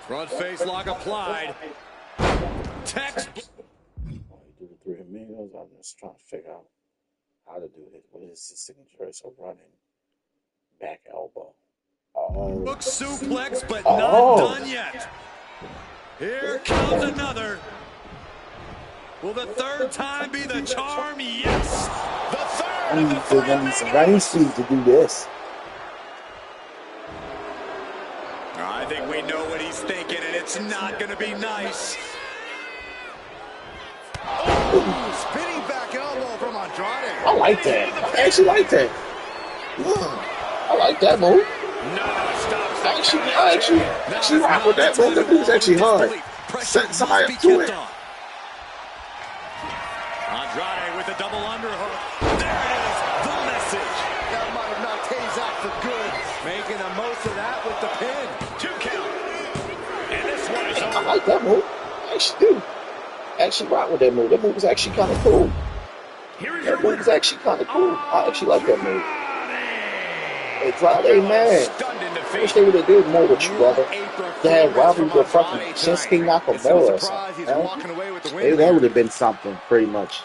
[SPEAKER 3] Front face lock applied. textbook.
[SPEAKER 1] Oh, he do the 3 amigos. I'm just trying to figure out how to do it. What is his signature? It's a running back elbow. Oh.
[SPEAKER 3] Suplex, but not
[SPEAKER 1] Oh.
[SPEAKER 3] done yet. Here comes another. Will the third time be the charm? Yes. The third.
[SPEAKER 1] I need some running speed to do this.
[SPEAKER 3] I think we know what he's thinking, and it's not going to be nice.
[SPEAKER 5] Ooh, spinning back elbow from Andrade.
[SPEAKER 1] I like that. I actually like that. I like that move. I actually rock with that move. That move's actually hard. Set somebody up to it.
[SPEAKER 3] Andrade with a double underhook. There it is, the message.
[SPEAKER 5] That might have knocked Hayes out for good. Making the most of that with the pin.
[SPEAKER 3] 2 count. And this one is
[SPEAKER 1] I like that move. I actually do. I actually rock with that move. That move was actually kind of cool. That move was actually kind of cool. I actually like that move. Andrade, man. I wish they would have did more with you, brother. They had rivalry with fucking Shinsuke Nakamura or something. That would have been something, pretty much.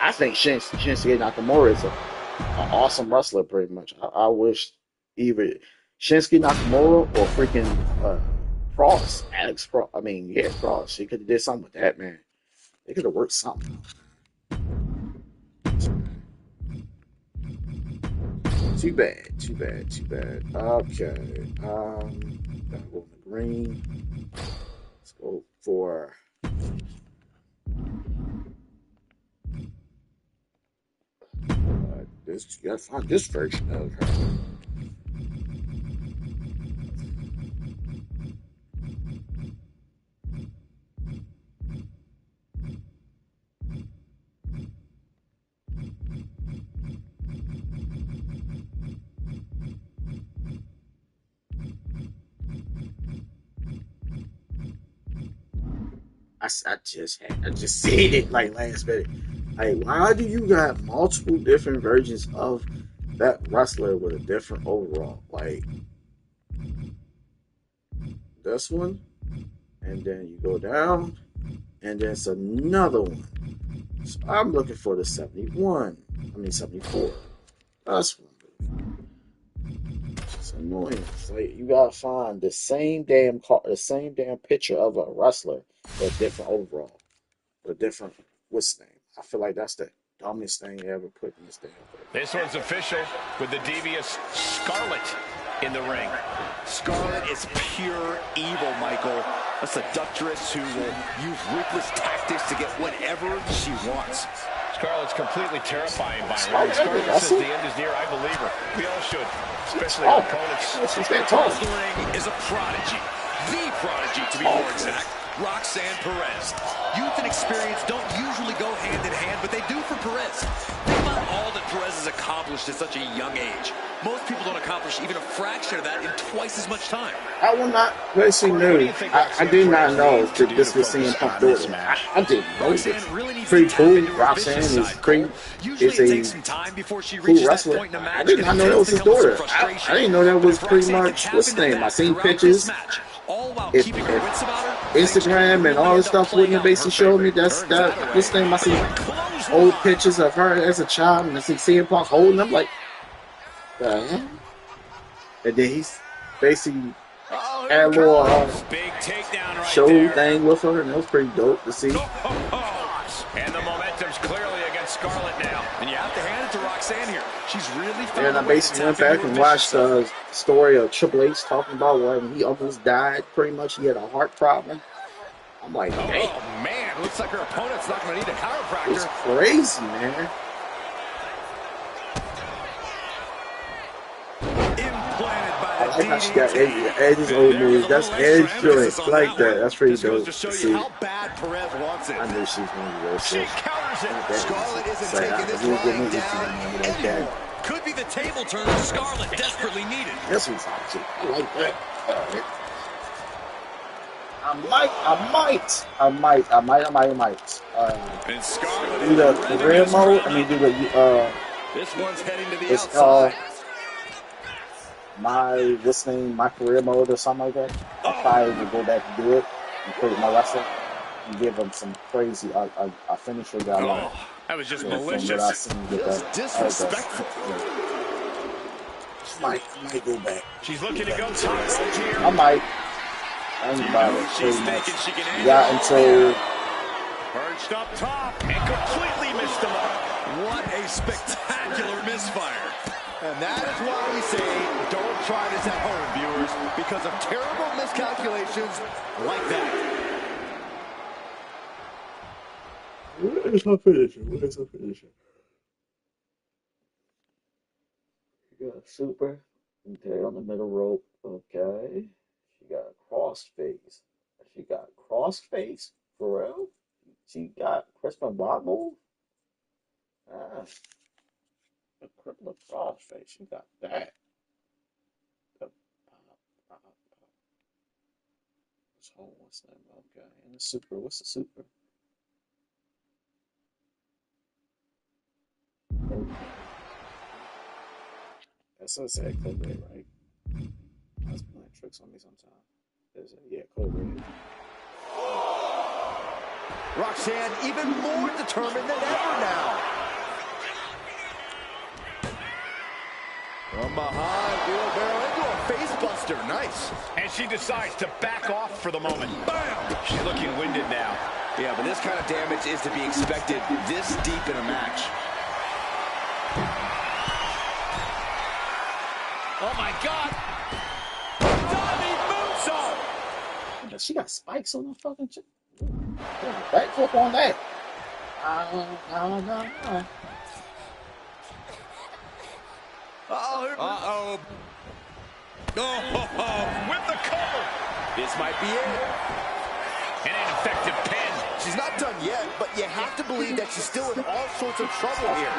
[SPEAKER 1] I think Shinsuke Nakamura is an awesome wrestler, pretty much. I wish either Shinsuke Nakamura or freaking Cross, Alex Cross. I mean, yeah, Cross. She could have did something with that, man. They could have worked something. Too bad. Okay. Gotta go in the green. Let's go for this. You gotta find this version of her. I just seen it like last minute. Like, why do you got multiple different versions of that wrestler with a different overall? Like this one, and then you go down, and then it's another one. So I'm looking for the 74. That's one. It's annoying. It's like you gotta find the same damn picture of a wrestler with a different overall, with a different what's the name. I feel like that's the dumbest thing they ever put in this damn thing.
[SPEAKER 2] This one's official with the devious Scarlet in the ring.
[SPEAKER 5] Scarlet is pure evil, Michael. A seductress who will use ruthless tactics to get whatever she wants.
[SPEAKER 2] Scarlet's completely terrifying, Byron. Scarlet says the end is near. I believe her. We all should, especially our opponents.
[SPEAKER 3] Wrestling is a prodigy. The prodigy, to be more exact. Roxanne Perez. Youth and experience don't usually go hand in hand, but they do for Perez. Think about all that Perez has accomplished at such a young age. Most people don't accomplish even a fraction of that in twice as much time.
[SPEAKER 1] I will not basically know. I did not know that this was CM Punk daughter. I didn't know this. Pretty cool. Roxanne is a cool wrestler. I did not know that was his daughter. I didn't know that was pretty much what's his name. I seen pictures. If Instagram and all this stuff wouldn't have basically showed me this thing. I see old pictures of her as a child, and I see CM Punk holding them like, and then he's basically had a little show thing with her, and that was pretty dope to see.
[SPEAKER 2] And the momentum's clearly against Scarlet now.
[SPEAKER 3] And you have to hand it to Roxanne here. She's really found
[SPEAKER 1] And I basically went back and watched the story of Triple H talking about when he almost died. Pretty much, he had a heart problem. I'm like, hey,
[SPEAKER 3] oh man, looks like her opponent's not going to need a chiropractor.
[SPEAKER 1] it's crazy, man. I like how she got Edge's old moves. That's Edge doing it like that. That's pretty dope to see.
[SPEAKER 5] How bad Perez wants it.
[SPEAKER 1] I knew she was going to go.
[SPEAKER 3] She counters it.
[SPEAKER 5] Scarlett isn't taking this rivalry down anymore.
[SPEAKER 3] Could be the table turner Scarlett desperately needed.
[SPEAKER 1] This one's awesome. I like that. I might.
[SPEAKER 3] And Scarlett
[SPEAKER 1] Do the career mode. I mean, do the
[SPEAKER 3] this one's heading to the
[SPEAKER 1] it's
[SPEAKER 3] outside.
[SPEAKER 1] my career mode or something like that. I'll probably would go back and do it and put it in my wrestling. and give him some crazy a finisher that I like.
[SPEAKER 3] That was just
[SPEAKER 1] From what I
[SPEAKER 3] malicious.
[SPEAKER 1] seen with
[SPEAKER 5] Just
[SPEAKER 1] that.
[SPEAKER 5] disrespectful.
[SPEAKER 1] Might go back.
[SPEAKER 2] She's looking to go top rope here.
[SPEAKER 1] I might. I ain't about it.
[SPEAKER 3] She's thinking she can handle
[SPEAKER 1] Got until
[SPEAKER 2] Perched up top and completely missed the mark.
[SPEAKER 3] What a spectacular misfire.
[SPEAKER 5] And that is why we say don't try this at home, viewers, because of terrible miscalculations like that.
[SPEAKER 1] where's her finisher? Where's her finisher? You got a super. Okay, on the middle rope. Okay. She got a cross face. She got cross face? For real? She got Crispin Block move? Ah. A crippler cross face. She got that. The what's that? Okay. And the super. What's the super? Oh. That's what I said, Code Red, right? That's playing tricks on me sometimes. There's a, yeah, Code Red.
[SPEAKER 5] Roxanne even more determined than ever now. From behind, wheelbarrow into a face buster. Nice.
[SPEAKER 2] And she decides to back off for the moment. Bam! She's looking winded now.
[SPEAKER 5] Yeah, but this kind of damage is to be expected this deep in a match.
[SPEAKER 2] Oh my God! Diving moonsault!
[SPEAKER 1] She got spikes on her fucking chip. Backflip on that. No.
[SPEAKER 3] Uh-oh.
[SPEAKER 2] Oh, with the cover.
[SPEAKER 5] This might be it.
[SPEAKER 2] An ineffective pin.
[SPEAKER 5] She's not done yet, but you have to believe that she's still in all sorts of trouble here.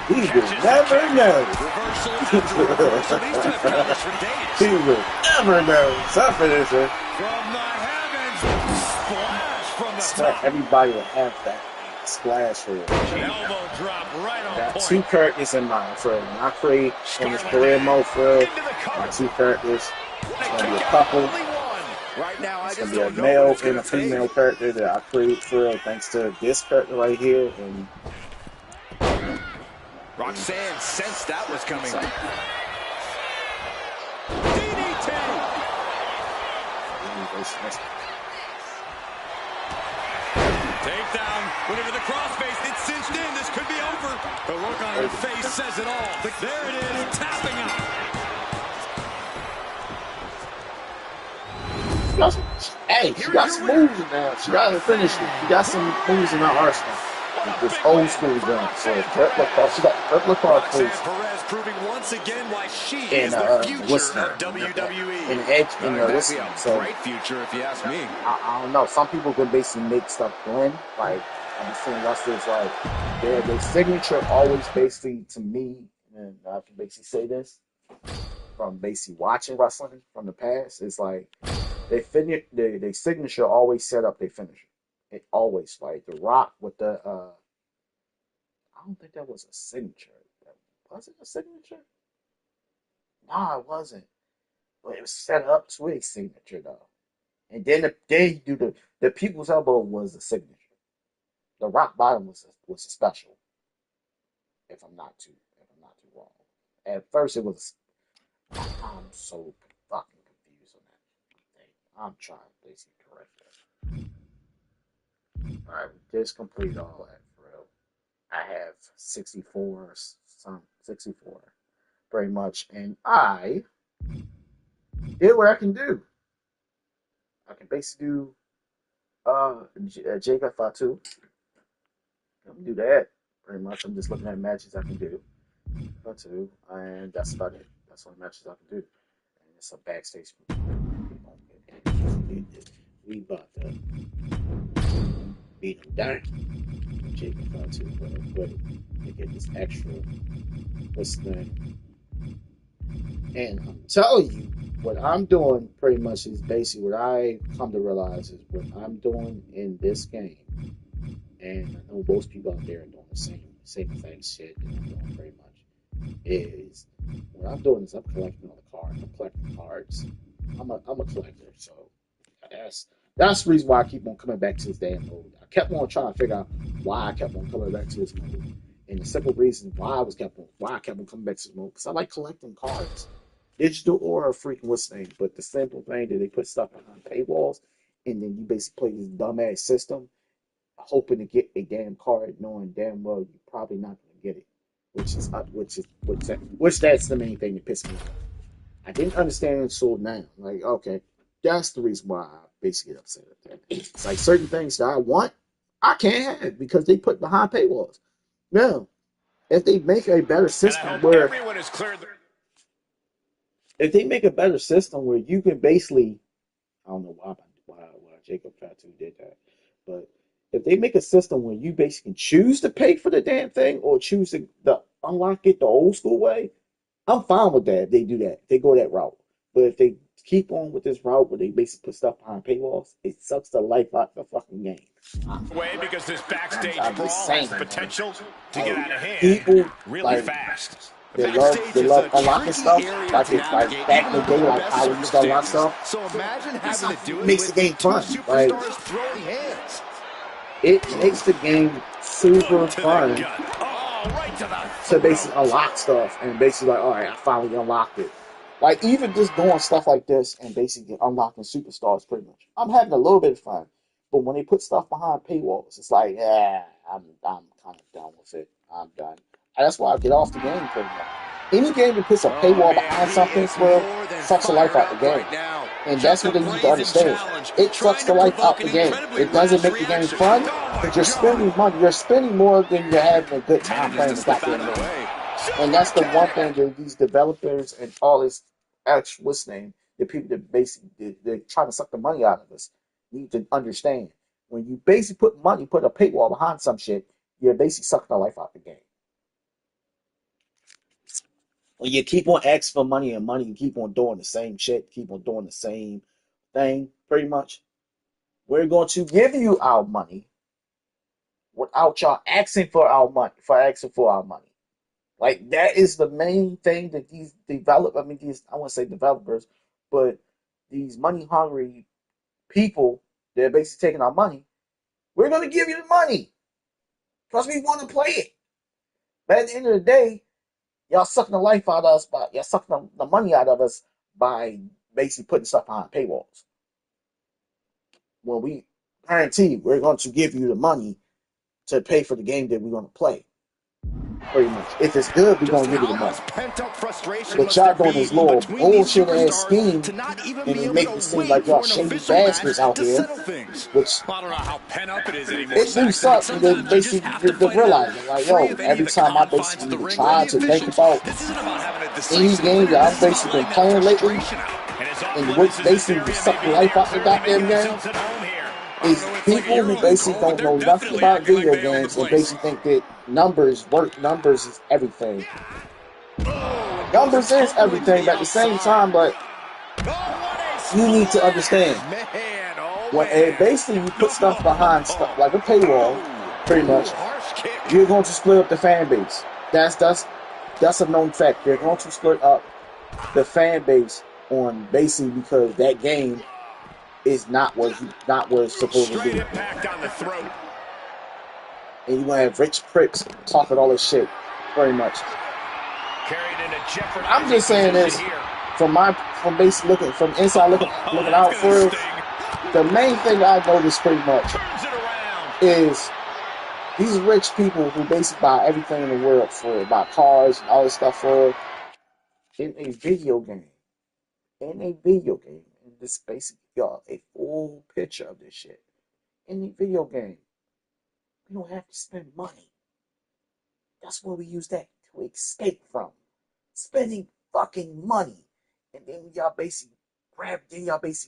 [SPEAKER 1] He will never know.
[SPEAKER 3] Reversal after reversal. These two have counters for days.
[SPEAKER 1] He will never know. Some finisher.
[SPEAKER 3] From the heavens. Splash from the top.
[SPEAKER 1] Everybody will have that splash for it.
[SPEAKER 3] Elbow drop right on
[SPEAKER 1] Got
[SPEAKER 3] point.
[SPEAKER 1] two characters in mind for not create in his career mode for my two characters. It's gonna be a couple.
[SPEAKER 5] Right now, I
[SPEAKER 1] It's
[SPEAKER 5] just
[SPEAKER 1] gonna be a
[SPEAKER 5] don't know
[SPEAKER 1] male
[SPEAKER 5] what it's
[SPEAKER 1] and a
[SPEAKER 5] gonna take.
[SPEAKER 1] female character that I create for thanks to this character right here. And
[SPEAKER 5] Roxanne sensed that was coming.
[SPEAKER 3] DDT. Takedown. Looking for the crossface. It's cinched in. This could be over. The look on her face says it all. There it is. Tapping out.
[SPEAKER 1] Hey, she got some moves now. She got to finish it. She got some moves in her arsenal. This old school gun. So she got purple cross face.
[SPEAKER 3] Perez proving once again why she
[SPEAKER 1] And
[SPEAKER 3] is the future
[SPEAKER 1] listener.
[SPEAKER 3] of WWE.
[SPEAKER 1] And Edge in the listener. So
[SPEAKER 5] Bright future, if you ask me.
[SPEAKER 1] I don't know. Some people can basically make stuff blend. Like I'm seeing wrestlers like their signature always basically to me, and I can basically say this from basically watching wrestling from the past. It's like they signature always set up their finisher. It always like The Rock with the I don't think that was a signature. Was it a signature? No, it wasn't. But it was set up to a signature though. And then you do the people's elbow was a signature. The rock bottom was a special. If I'm not too wrong. At first it was. I'm so fucking confused on that thing. I'm trying to basically correct that. All right, we just completed all that for real. I have 64, pretty much, and I did what I can do. I can basically do Jacob Fatu. I can do that pretty much. I'm just looking at matches I can do. Fatu, and that's about it. That's all the matches I can do. And it's a backstage. We about to beat him down. Jacob Fatu, but to get this extra what's the name? And I'm telling you, what I'm doing pretty much is basically what I come to realize is what I'm doing in this game. And I know most people out there are doing the same exact shit that I'm doing pretty much. Is what I'm doing is I'm collecting all the cards. I'm collecting cards. I'm a collector, so That's the reason why I keep on coming back to this damn mode. I kept on trying to figure out why I kept on coming back to this mode. And the simple reason why I kept on coming back to this mode, because I like collecting cards. Digital or a freaking what's name, but the simple thing that they put stuff behind paywalls, and then you basically play this dumbass system, hoping to get a damn card, knowing damn well you're probably not going to get it, which that's the main thing that pissed me off. I didn't understand until now. Like, okay, that's the reason why I basically get upset at that. It's like certain things that I want, I can't have because they put behind paywalls. Now, if they make a better system where
[SPEAKER 2] everyone is clear.
[SPEAKER 1] if they make a better system where you can basically, I don't know why Jacob Fatu did that, but if they make a system where you basically choose to pay for the damn thing or choose to unlock it the old school way, I'm fine with that if they do that. If they go that route. But if they keep on with this route where they basically put stuff behind paywalls, it sucks the life out of the fucking game.
[SPEAKER 2] Because this backstage
[SPEAKER 1] I'm
[SPEAKER 2] brawl
[SPEAKER 1] just saying,
[SPEAKER 2] has potential to get out of hand
[SPEAKER 1] people
[SPEAKER 2] really
[SPEAKER 1] like
[SPEAKER 2] fast.
[SPEAKER 1] they love unlocking stuff like back in the day, like how we used to unlock stuff.
[SPEAKER 5] So imagine having to do
[SPEAKER 1] It
[SPEAKER 5] it
[SPEAKER 1] makes the
[SPEAKER 5] with
[SPEAKER 1] game
[SPEAKER 5] two
[SPEAKER 1] fun. Like
[SPEAKER 5] superstars throwing hands.
[SPEAKER 1] it makes the game super fun
[SPEAKER 2] Right to the
[SPEAKER 1] to basically unlock stuff and basically like, all right, I finally unlocked it. Like even just doing stuff like this and basically unlocking superstars, pretty much. I'm having a little bit of fun, but when they put stuff behind paywalls, it's like, yeah, I'm kind of done with it. I'm done. And that's why I get off the game pretty much. Any game that puts a paywall behind something, sucks the life out the game. And that's what they need to understand. It sucks the life out the game. It doesn't make the game fun because you're spending money. You're spending more than you're having a good time playing the goddamn game. And that's the one thing that these developers and all this actual what's name, the people that basically they're trying to suck the money out of us need to understand. When you basically put a paywall behind some shit, you're basically sucking the life out the game. When you keep on asking for money and money, you keep on doing the same shit, keep on doing the same thing, pretty much. We're going to give you our money without y'all asking for our money, Like that is the main thing that these I want to say developers, but these money hungry people, they're basically taking our money. We're going to give you the money because we want to play it. But at the end of the day, y'all sucking the life out of us y'all sucking the money out of us by basically putting stuff behind paywalls. When we guarantee we're going to give you the money to pay for the game that we're going to play. Pretty much. If it's good, we're going to give you the money. But y'all doing this little bullshit ass scheme and it make it seem like y'all shady bastards out here. Which
[SPEAKER 2] I don't know how pent up it is anymore.
[SPEAKER 1] it do suck and then basically to realize it. Like, yo, every time I basically even try to think about any game that I've basically been playing lately, and what basically suck the life out the goddamn game, is people who basically don't know nothing about video games and basically think that numbers is everything. Numbers is everything, but at the same time, but you need to understand when basically you put stuff behind stuff like a paywall, pretty much, you're going to split up the fan base. That's a known fact. They're going to split up the fan base on basically because that game is not what it's supposed to be. And you want to have rich pricks talking all this shit, very much. I'm just saying this from basically looking from inside looking out for it. The main thing I noticed pretty much is these rich people who basically buy everything in the world for buy cars and all this stuff for in a video game. And this basically y'all a full picture of this shit. In a video game. We don't have to spend money. That's what we use that to escape from. Spending fucking money. And then y'all basically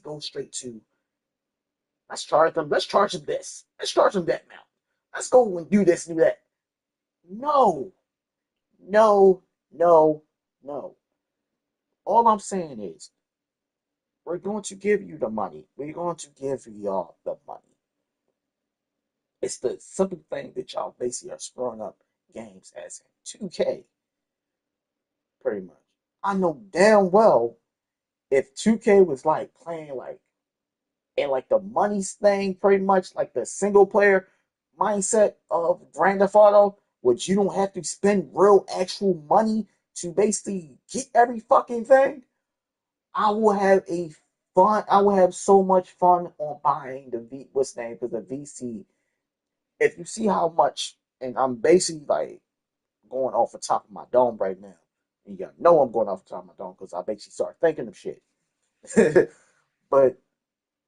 [SPEAKER 1] go straight to let's charge them this. Let's charge them that amount. Let's go and do this and do that. No. All I'm saying is we're going to give you the money. We're going to give y'all the money. It's the simple thing that y'all basically are screwing up games as in 2K. Pretty much. I know damn well if 2K was like playing like and like the money thing, pretty much like the single player mindset of Grand Theft Auto, which you don't have to spend real actual money to basically get every fucking thing. I will have a fun. I will have so much fun on buying the what's the name, because the VC. If you see how much, and I'm basically like going off the top of my dome right now. And you gotta know I'm going off the top of my dome because I basically start thinking of shit. But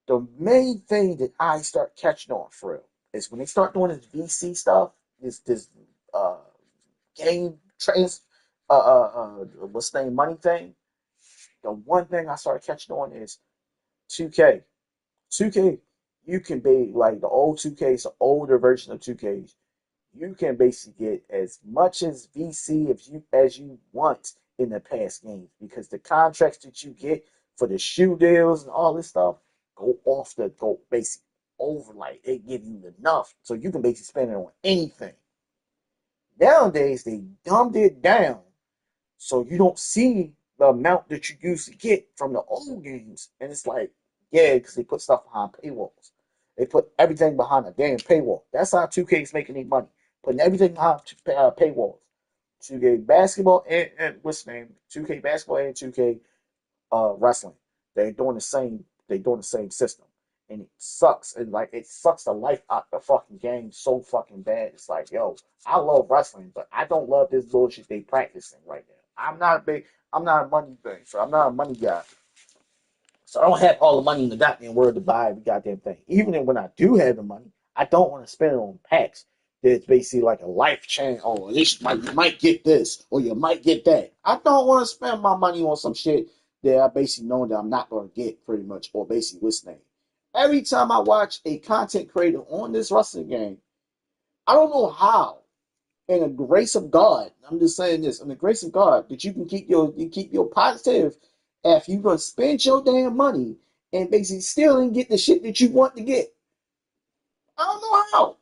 [SPEAKER 1] the main thing that I start catching on for real is when they start doing this VC stuff, this uh game trans what's the name, money thing. The one thing I started catching on is 2K. 2K, you can be like the old 2Ks, the older version of 2Ks. You can basically get as much as VC as you want in the past games because the contracts that you get for the shoe deals and all this stuff go basically over, like they give you enough so you can basically spend it on anything. Nowadays they dumbed it down so you don't see the amount that you used to get from the old games. And it's like, yeah, because they put stuff behind paywalls. They put everything behind a damn paywall. That's how 2K is making their money. Putting everything behind paywalls. 2K basketball and what's the name? 2K basketball and 2K wrestling. They're doing the same. They're doing the same system, and it sucks. And like it sucks the life out the fucking game so fucking bad. It's like, yo, I love wrestling, but I don't love this bullshit they practicing right now. I'm not a money thing, so I'm not a money guy. So I don't have all the money in the goddamn world to buy every goddamn thing. Even when I do have the money, I don't want to spend it on packs. That's basically like a life change. Oh, you might get this, or you might get that. I don't want to spend my money on some shit that I basically know that I'm not going to get, pretty much, or basically what's name. Every time I watch a content creator on this wrestling game, I don't know how, in the grace of God, I'm just saying this, in the grace of God, that you keep your positive if you're gonna spend your damn money and basically still didn't get the shit that you want to get. I don't know how.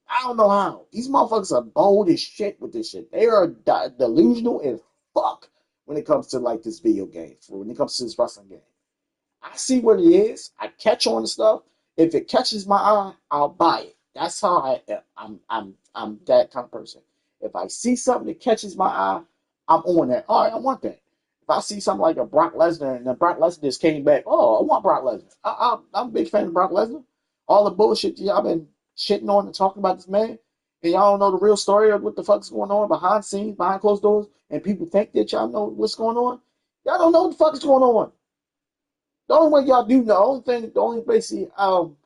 [SPEAKER 1] I don't know how. These motherfuckers are bold as shit with this shit. They are delusional as fuck when it comes to like this video game, when it comes to this wrestling game. I see what it is. I catch on to stuff. If it catches my eye, I'll buy it. That's how I am. I'm that kind of person. If I see something that catches my eye, I'm on that. All right, I want that. If I see something like a Brock Lesnar and then Brock Lesnar just came back, oh, I want Brock Lesnar. I'm a big fan of Brock Lesnar. All the bullshit y'all been shitting on and talking about this man, and y'all don't know the real story of what the fuck's going on behind scenes, behind closed doors, and people think that y'all know what's going on. Y'all don't know what the fuck is going on. The only way y'all do know, the only basically y'all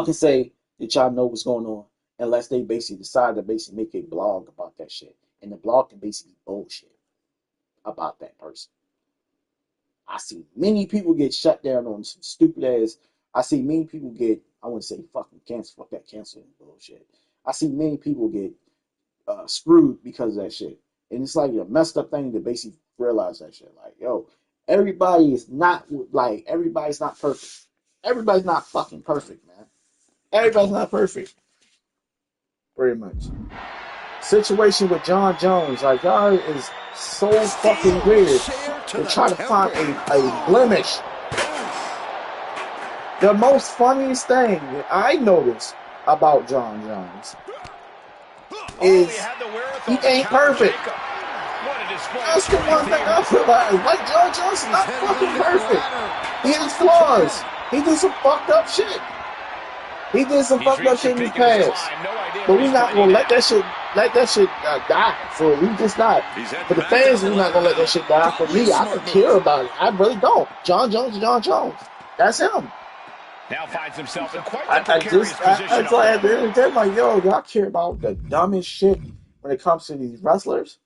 [SPEAKER 1] can say that y'all know what's going on, unless they basically decide to basically make a blog about that shit, and the blog can basically bullshit about that person. I see many people get shut down on some stupid ass. I see many people get, I wouldn't say fucking cancer, fuck that cancer bullshit. I see many people get screwed because of that shit. And it's like a messed up thing to basically realize that shit. Like, yo, everybody's not perfect. Everybody's not fucking perfect, man. Everybody's not perfect. Pretty much. Situation with John Jones, like, y'all is so fucking weird to try to find a blemish. The most funniest thing that I noticed about John Jones is he ain't perfect. That's the one thing I realized. Like, John Jones is not fucking perfect. He has flaws. He did some fucked up shit. He did some fucked up shit in the past. But we're not gonna let that shit die. For we just not. For the fans, we're not gonna let that shit die. For me, I don't care about it. I really don't. John Jones is John Jones. That's him.
[SPEAKER 2] Now finds himself in quite the precarious position.
[SPEAKER 1] I so at the end of the day, like, yo, y'all care about the dumbest shit when it comes to these wrestlers,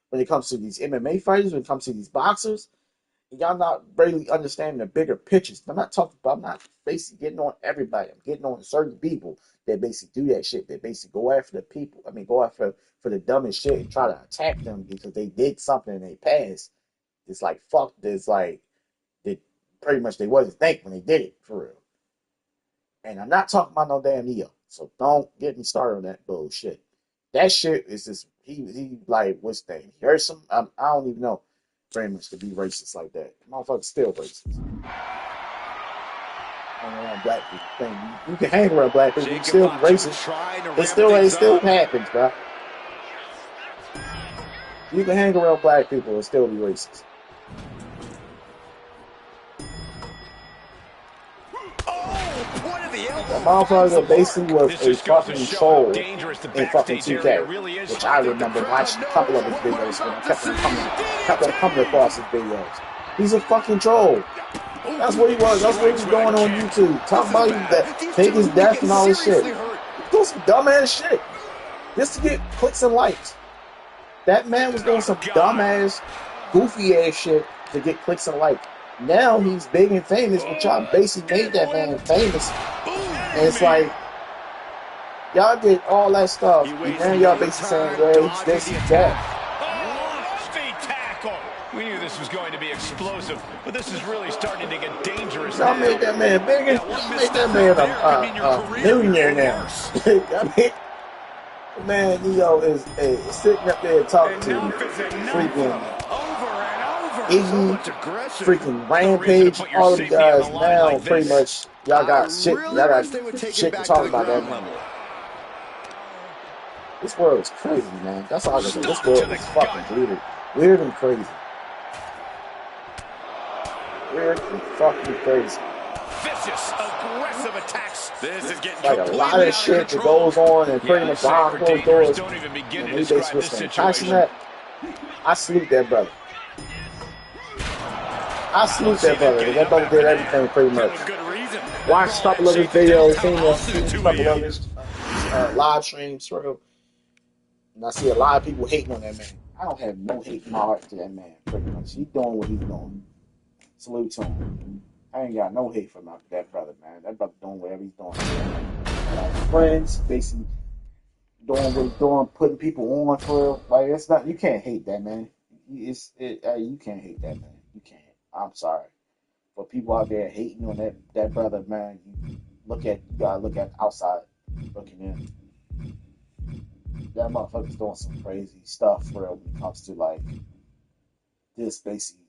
[SPEAKER 1] when it comes to these MMA fighters, when it comes to these boxers. Y'all not really understanding the bigger pictures. I'm not basically getting on everybody. I'm getting on certain people that basically do that shit. That basically go after the people. I mean, go after for the dumbest shit and try to attack them because they did something in their past. It's like, fuck this. Like, they pretty much they wasn't think when they did it, for real. And I'm not talking about no damn Neo. So don't get me started on that bullshit. That shit is just, he like, what's that? He heard some, I don't even know. Very much to be racist like that. Motherfucker's still racist. hang around black people. You can hang around black people, you still be racist. It still happens, bro. You can hang around black people and still be racist. The motherfucker basically was a fucking troll in fucking 2K, which I remember watching a couple of his videos when I kept on coming across his videos. He's a fucking troll. That's what he was. That's what he was doing on YouTube. Talking about that fake his death and all this shit. Doing some dumbass shit just to get clicks and likes. That man was doing some dumbass, goofy ass shit to get clicks and likes. Now he's big and famous, but y'all basically made that man famous. And it's like, y'all did all that stuff, and now y'all basically saying, yeah, he's this, he's that.
[SPEAKER 2] We knew this was going to be explosive, but this is really starting to get dangerous.
[SPEAKER 1] Y'all made that man bigger. Y'all made that man a millionaire now. I mean, man, is sitting up there talking to freaking Iggy, freaking Rampage, all of you guys now pretty much y'all got shit to talk about that man. This world is crazy, man. That's all I can say. This world is fucking weird and crazy. Weird and fucking crazy.
[SPEAKER 2] Vicious, aggressive attacks. This is getting
[SPEAKER 1] like a lot of shit that goes on and pretty much behind closed doors.
[SPEAKER 2] Don't even begin
[SPEAKER 1] and
[SPEAKER 2] to
[SPEAKER 1] we
[SPEAKER 2] describe
[SPEAKER 1] basically
[SPEAKER 2] this
[SPEAKER 1] saying,
[SPEAKER 2] situation.
[SPEAKER 1] that, I salute that brother. I salute that brother. That brother did everything pretty much. Watched a couple of his videos, seen a couple of his live streams, sort of. And I see a lot of people hating on that man. I don't have no hate in my heart to that man, pretty much. He's doing what he's doing. Salute to him. I ain't got no hate for that brother, man. That brother doing whatever he's doing. Friends, basically doing what he's doing, putting people on for real. Like, it's not, you can't hate that, man. You can't hate that, man. You can't. I'm sorry. For people out there hating on that brother, man, you gotta look at outside looking in. That motherfucker's doing some crazy stuff for real when it comes to like this basically.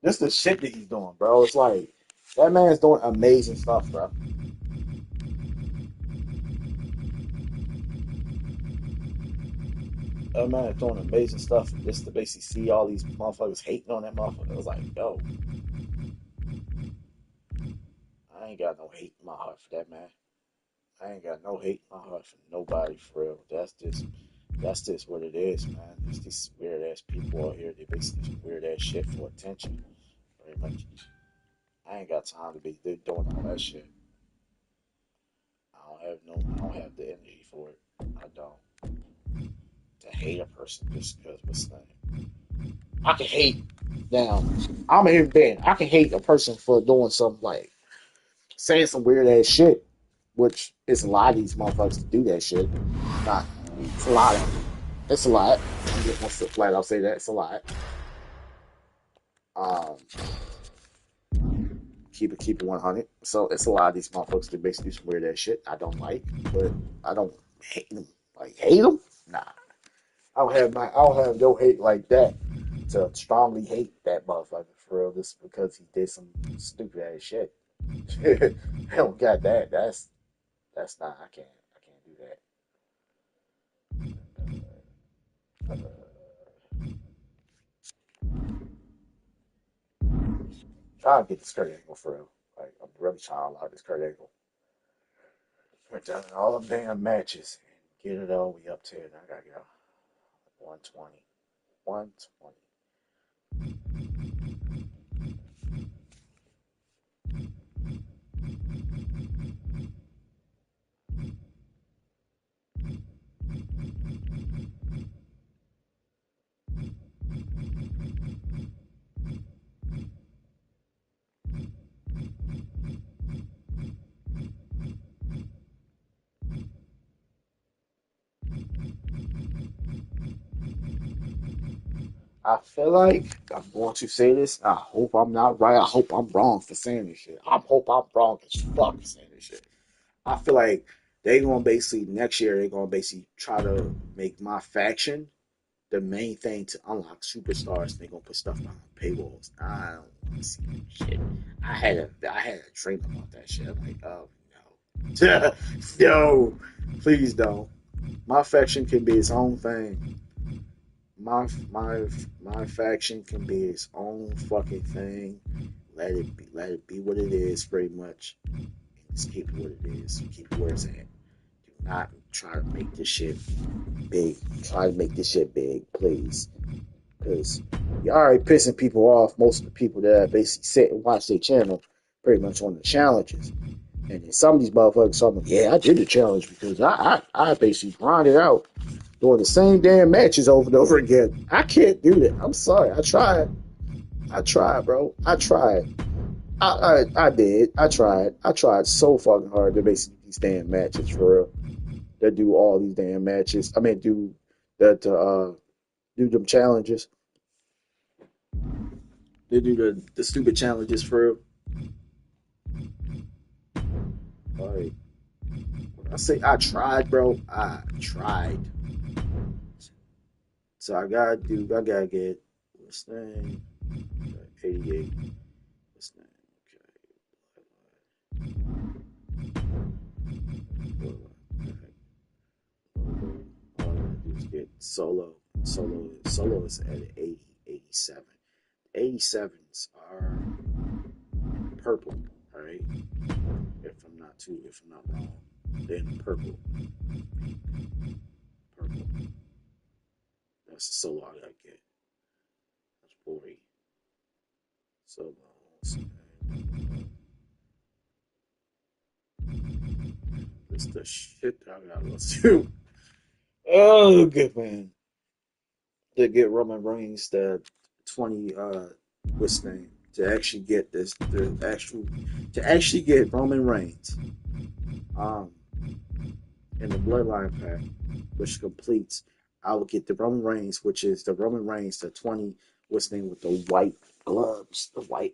[SPEAKER 1] This the shit that he's doing, bro. It's like that man's doing amazing stuff, bro. That man is doing amazing stuff. And just to basically see all these motherfuckers hating on that motherfucker, it was like, yo, I ain't got no hate in my heart for that man. I ain't got no hate in my heart for nobody, for real. That's just what it is, man. There's these weird ass people out here. They basically do weird ass shit for attention, very much. I ain't got time to be doing all that shit. I don't have the energy for it. I don't. To hate a person just because what's the name? I can hate. Now, I'm a human being. I can hate a person for doing something like saying some weird ass shit, which it's a lot of these motherfuckers to do that shit. Not, it's a lot of them. It's a lot. I'm just gonna flat out say that it's a lot. Keep it 100. So it's a lot of these motherfuckers that basically do some weird ass shit I don't like, but I don't hate them. Like hate them? Nah. I don't have no hate like that to strongly hate that motherfucker for real just because he did some stupid ass shit. I don't got that. That's not. I can't do that. Trying to get this Kurt Angle for real. Like I'm really trying to lock this Kurt Angle. We're done all them damn matches and get it all the way up to it. I gotta go 120. 120. I feel like I'm going to say this. I hope I'm not right. I hope I'm wrong for saying this shit. I hope I'm wrong as fuck for saying this shit. I feel like they're gonna basically next year they're gonna basically try to make my faction the main thing to unlock superstars. They're gonna put stuff behind paywalls. I don't Shit. I had a dream about that shit. I'm like, oh no. No, please don't. My faction can be its own thing. My faction can be its own fucking thing. Let it be what it is, pretty much. And just keep it what it is. Keep it where it's at. Do not try to make this shit big. Try to make this shit big, please. Because you're already pissing people off. Most of the people that basically sit and watch their channel pretty much on the challenges. And then some of these motherfuckers are like, yeah, I did the challenge because I basically grinded out doing the same damn matches over and over again. I can't do that. I'm sorry. I tried. I tried, bro. I tried. I did. I tried. I tried so fucking hard to basically these damn matches for real. To do all these damn matches. I mean, do that. Do them challenges. They do the stupid challenges for real. Like, when I say I tried, bro, I tried. So I gotta get this thing. 88. This thing. Okay. All I gotta do is get solo. Solo is at 80, 87. 87s are purple, alright? If I'm not wrong. Then purple. Purple. That's the solo I gotta get. That's 40. Solos. This the shit I gotta go through. Oh, good man. To get Roman Reigns the 20 what's the name? To actually get to actually get Roman Reigns um in the bloodline pack, which completes, I will get the Roman Reigns, which is the Roman Reigns, the 20 what's the name, with the white gloves, the white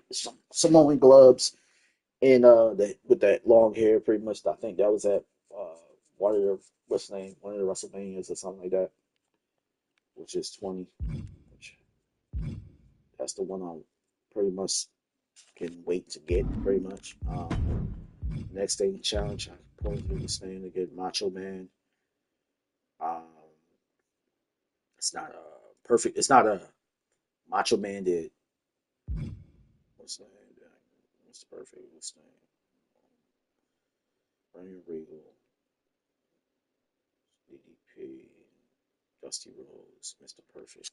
[SPEAKER 1] Samoan gloves, and with that long hair, pretty much. I think that was at one of the what's the name, one of the WrestleManias or something like that, which is 20. Which that's the one I'm pretty much can wait to get, pretty much. Next day challenge, I probably was saying to get Macho Man. Um, it's not a perfect. It's not a Macho Man did. What's the name? What's the perfect? What's the name? Brian Regal, DDP, Dusty Rose, Mr. Perfect,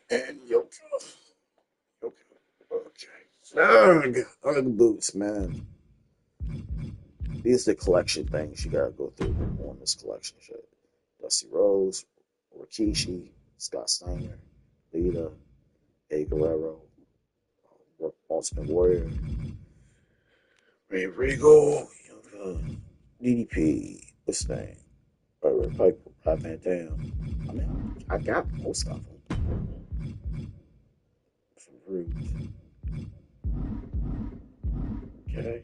[SPEAKER 1] and Yoko. Okay. Ugh boots, man. These are the collection things you gotta go through on this collection shit. Dusty Rose, Rikishi, Scott Steiner, Lita, Eddie Guerrero, Ultimate Warrior, Ray Regal, DDP, this thing, Piper, Rob Van Dam. I mean, I got most of them. From Root. Okay.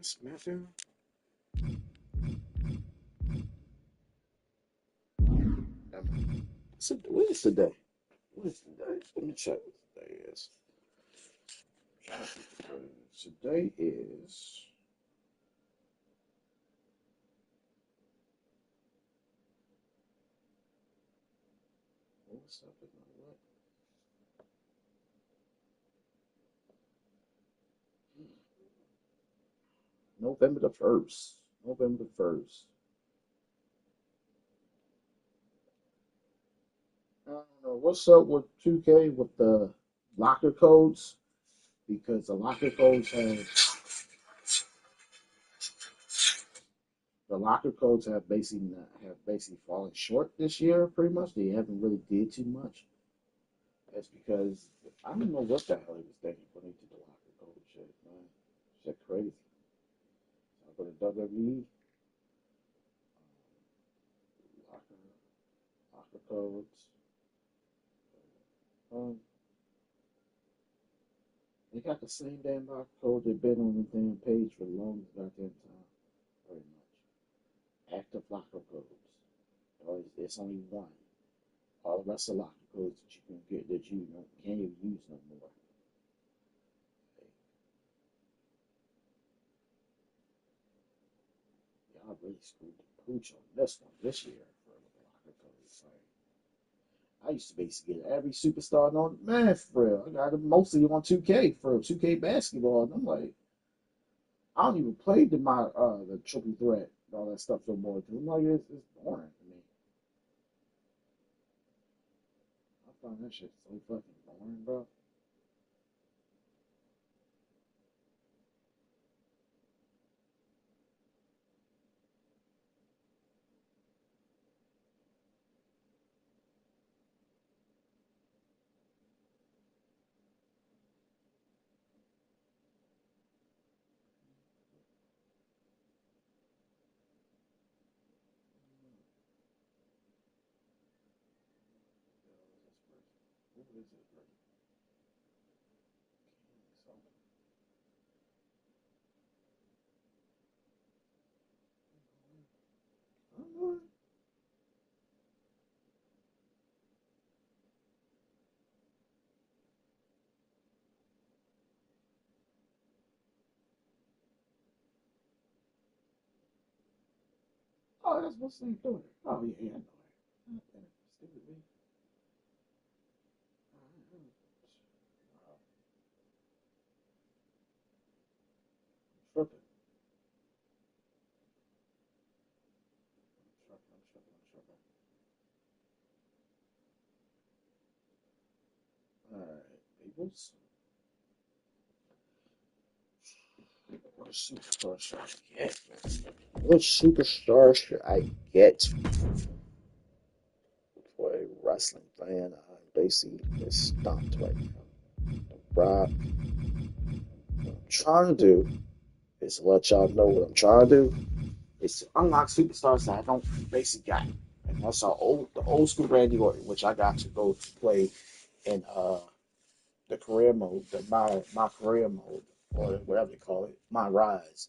[SPEAKER 1] SmackDown? What is today? What is today? Let me check what today is. Today is what's up? What? November the 1st. November the 1st. I don't know what's up with 2K with the locker codes, because the locker codes have basically fallen short this year. Pretty much, they haven't really did too much. That's because I don't know what the hell he was thinking when he did the locker code shit, man. Shit crazy. I go to WWE, locker codes. Um, They got the same damn barcode that been on the damn page for the longest goddamn time. Very much. Active locker codes. It's only one. All the rest of locker codes that you can get that you can't even use no more. Y'all really screwed the pooch on this one this year for the locker codes. I used to basically get every superstar on man for real. I got them mostly on 2K for 2K basketball, and I'm like, I don't even play the triple threat and all that stuff no more. Cause I'm like, it's boring to me. I find that shit so fucking boring, bro. Who is it, bro? I don't know. Oh, that's what's name doing. Oh yeah, I know it. Stupid me. Tripping. I'm tripping. Alright, peoples. What superstar should I get, man? What superstar should I get for a wrestling fan? I basically is stumped right now. Rob, what I'm trying to do is to let y'all know what I'm trying to do is to unlock superstars that I don't basically got. And that's the old school Randy Orton, which I got to go to play in the career mode, my career mode, or whatever they call it, my rise.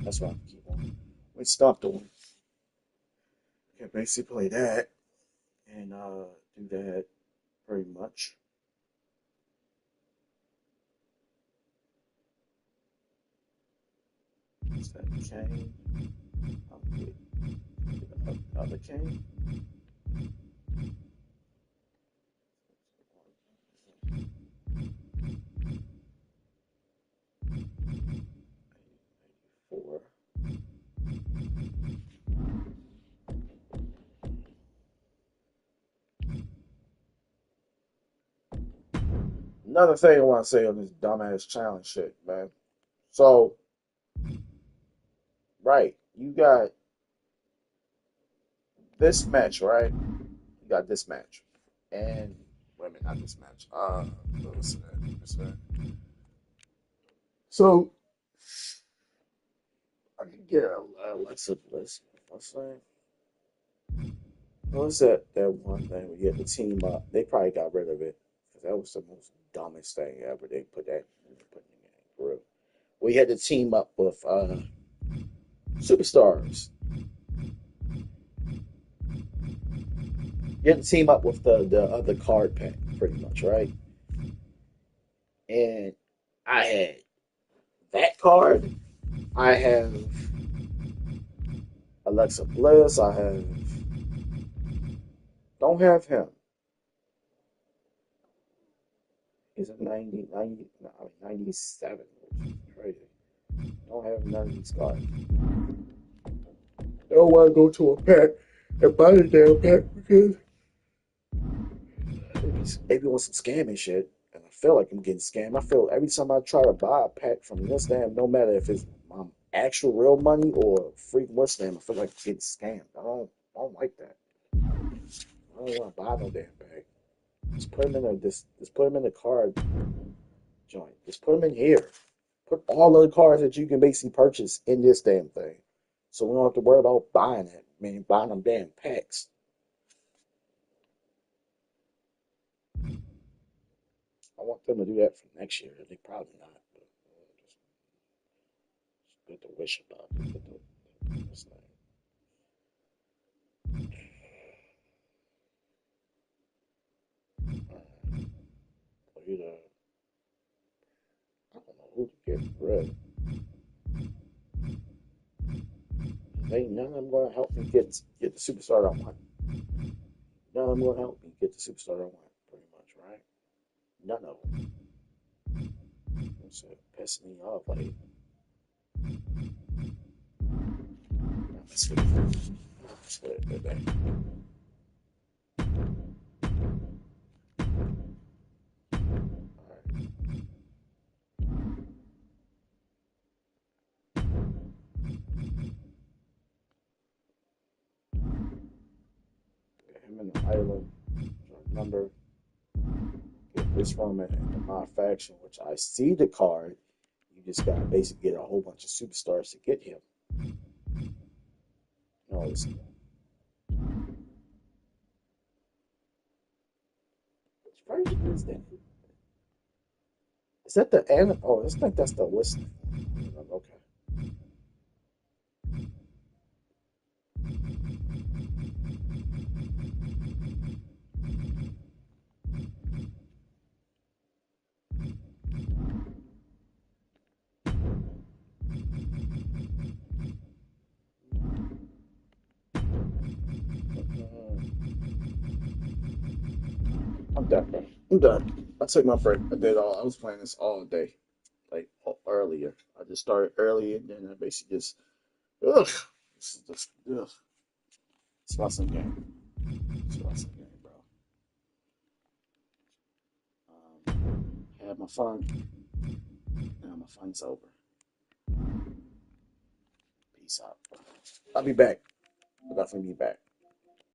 [SPEAKER 1] That's what I keep on. We stopped doing. Can basically play that and do that pretty much. Is that Kane? I'm good. Other Kane. Four. Another thing I want to say on this dumbass challenge shit, man. So, right, you got this match, right? You got this match, and wait a minute, not this match. What's that? What's that? So I can get Alexa Bliss. What's that? What was that one thing where you had to team up? They probably got rid of it because that was the most dumbest thing ever. They put that put in the game for real. We had to team up with superstars. You had to team up with the other card pack, pretty much, right? And I had that card. I have Alexa Bliss. I have don't have him. He's a 90, 90, no, I mean 97, which is crazy. Don't have none of these cards. I don't want to go to a pack and buy the damn pack because maybe want some scamming shit. And I feel like I'm getting scammed. I feel every time I try to buy a pack from this damn, no matter if it's actual real money or free what's name, I feel like I'm getting scammed. I don't like that. I don't want to buy no damn pack. Just put them in just put them in the card joint. Just put them in here. Put all of the cards that you can basically purchase in this damn thing. So we don't have to worry about buying it. I mean, buying them damn packs. I want them to do that for next year. They probably not. But, it's good to wish about it. This thing. Either, I don't know who to get rid. Ain't none of them gonna help me get the superstar I want. None of them gonna help me get the superstar I want, pretty much, right? None of them. It's pissing me off. Like, let's get it today. Him in the island, number, get this from it in the MyFaction, which I see the card. You just gotta basically get a whole bunch of superstars to get him. No, it's which version is that? Is that the anime? Oh, I think that's the listening. Okay. I'm done, bro. I'm done. I took my break. I did all. I was playing this all day, like earlier. I just started early, and then I basically just, ugh. This is just, ugh. It's about some game. It's about some game, bro. Had my fun. Now my fun's over. Peace out. I'll be back. I'll definitely be back.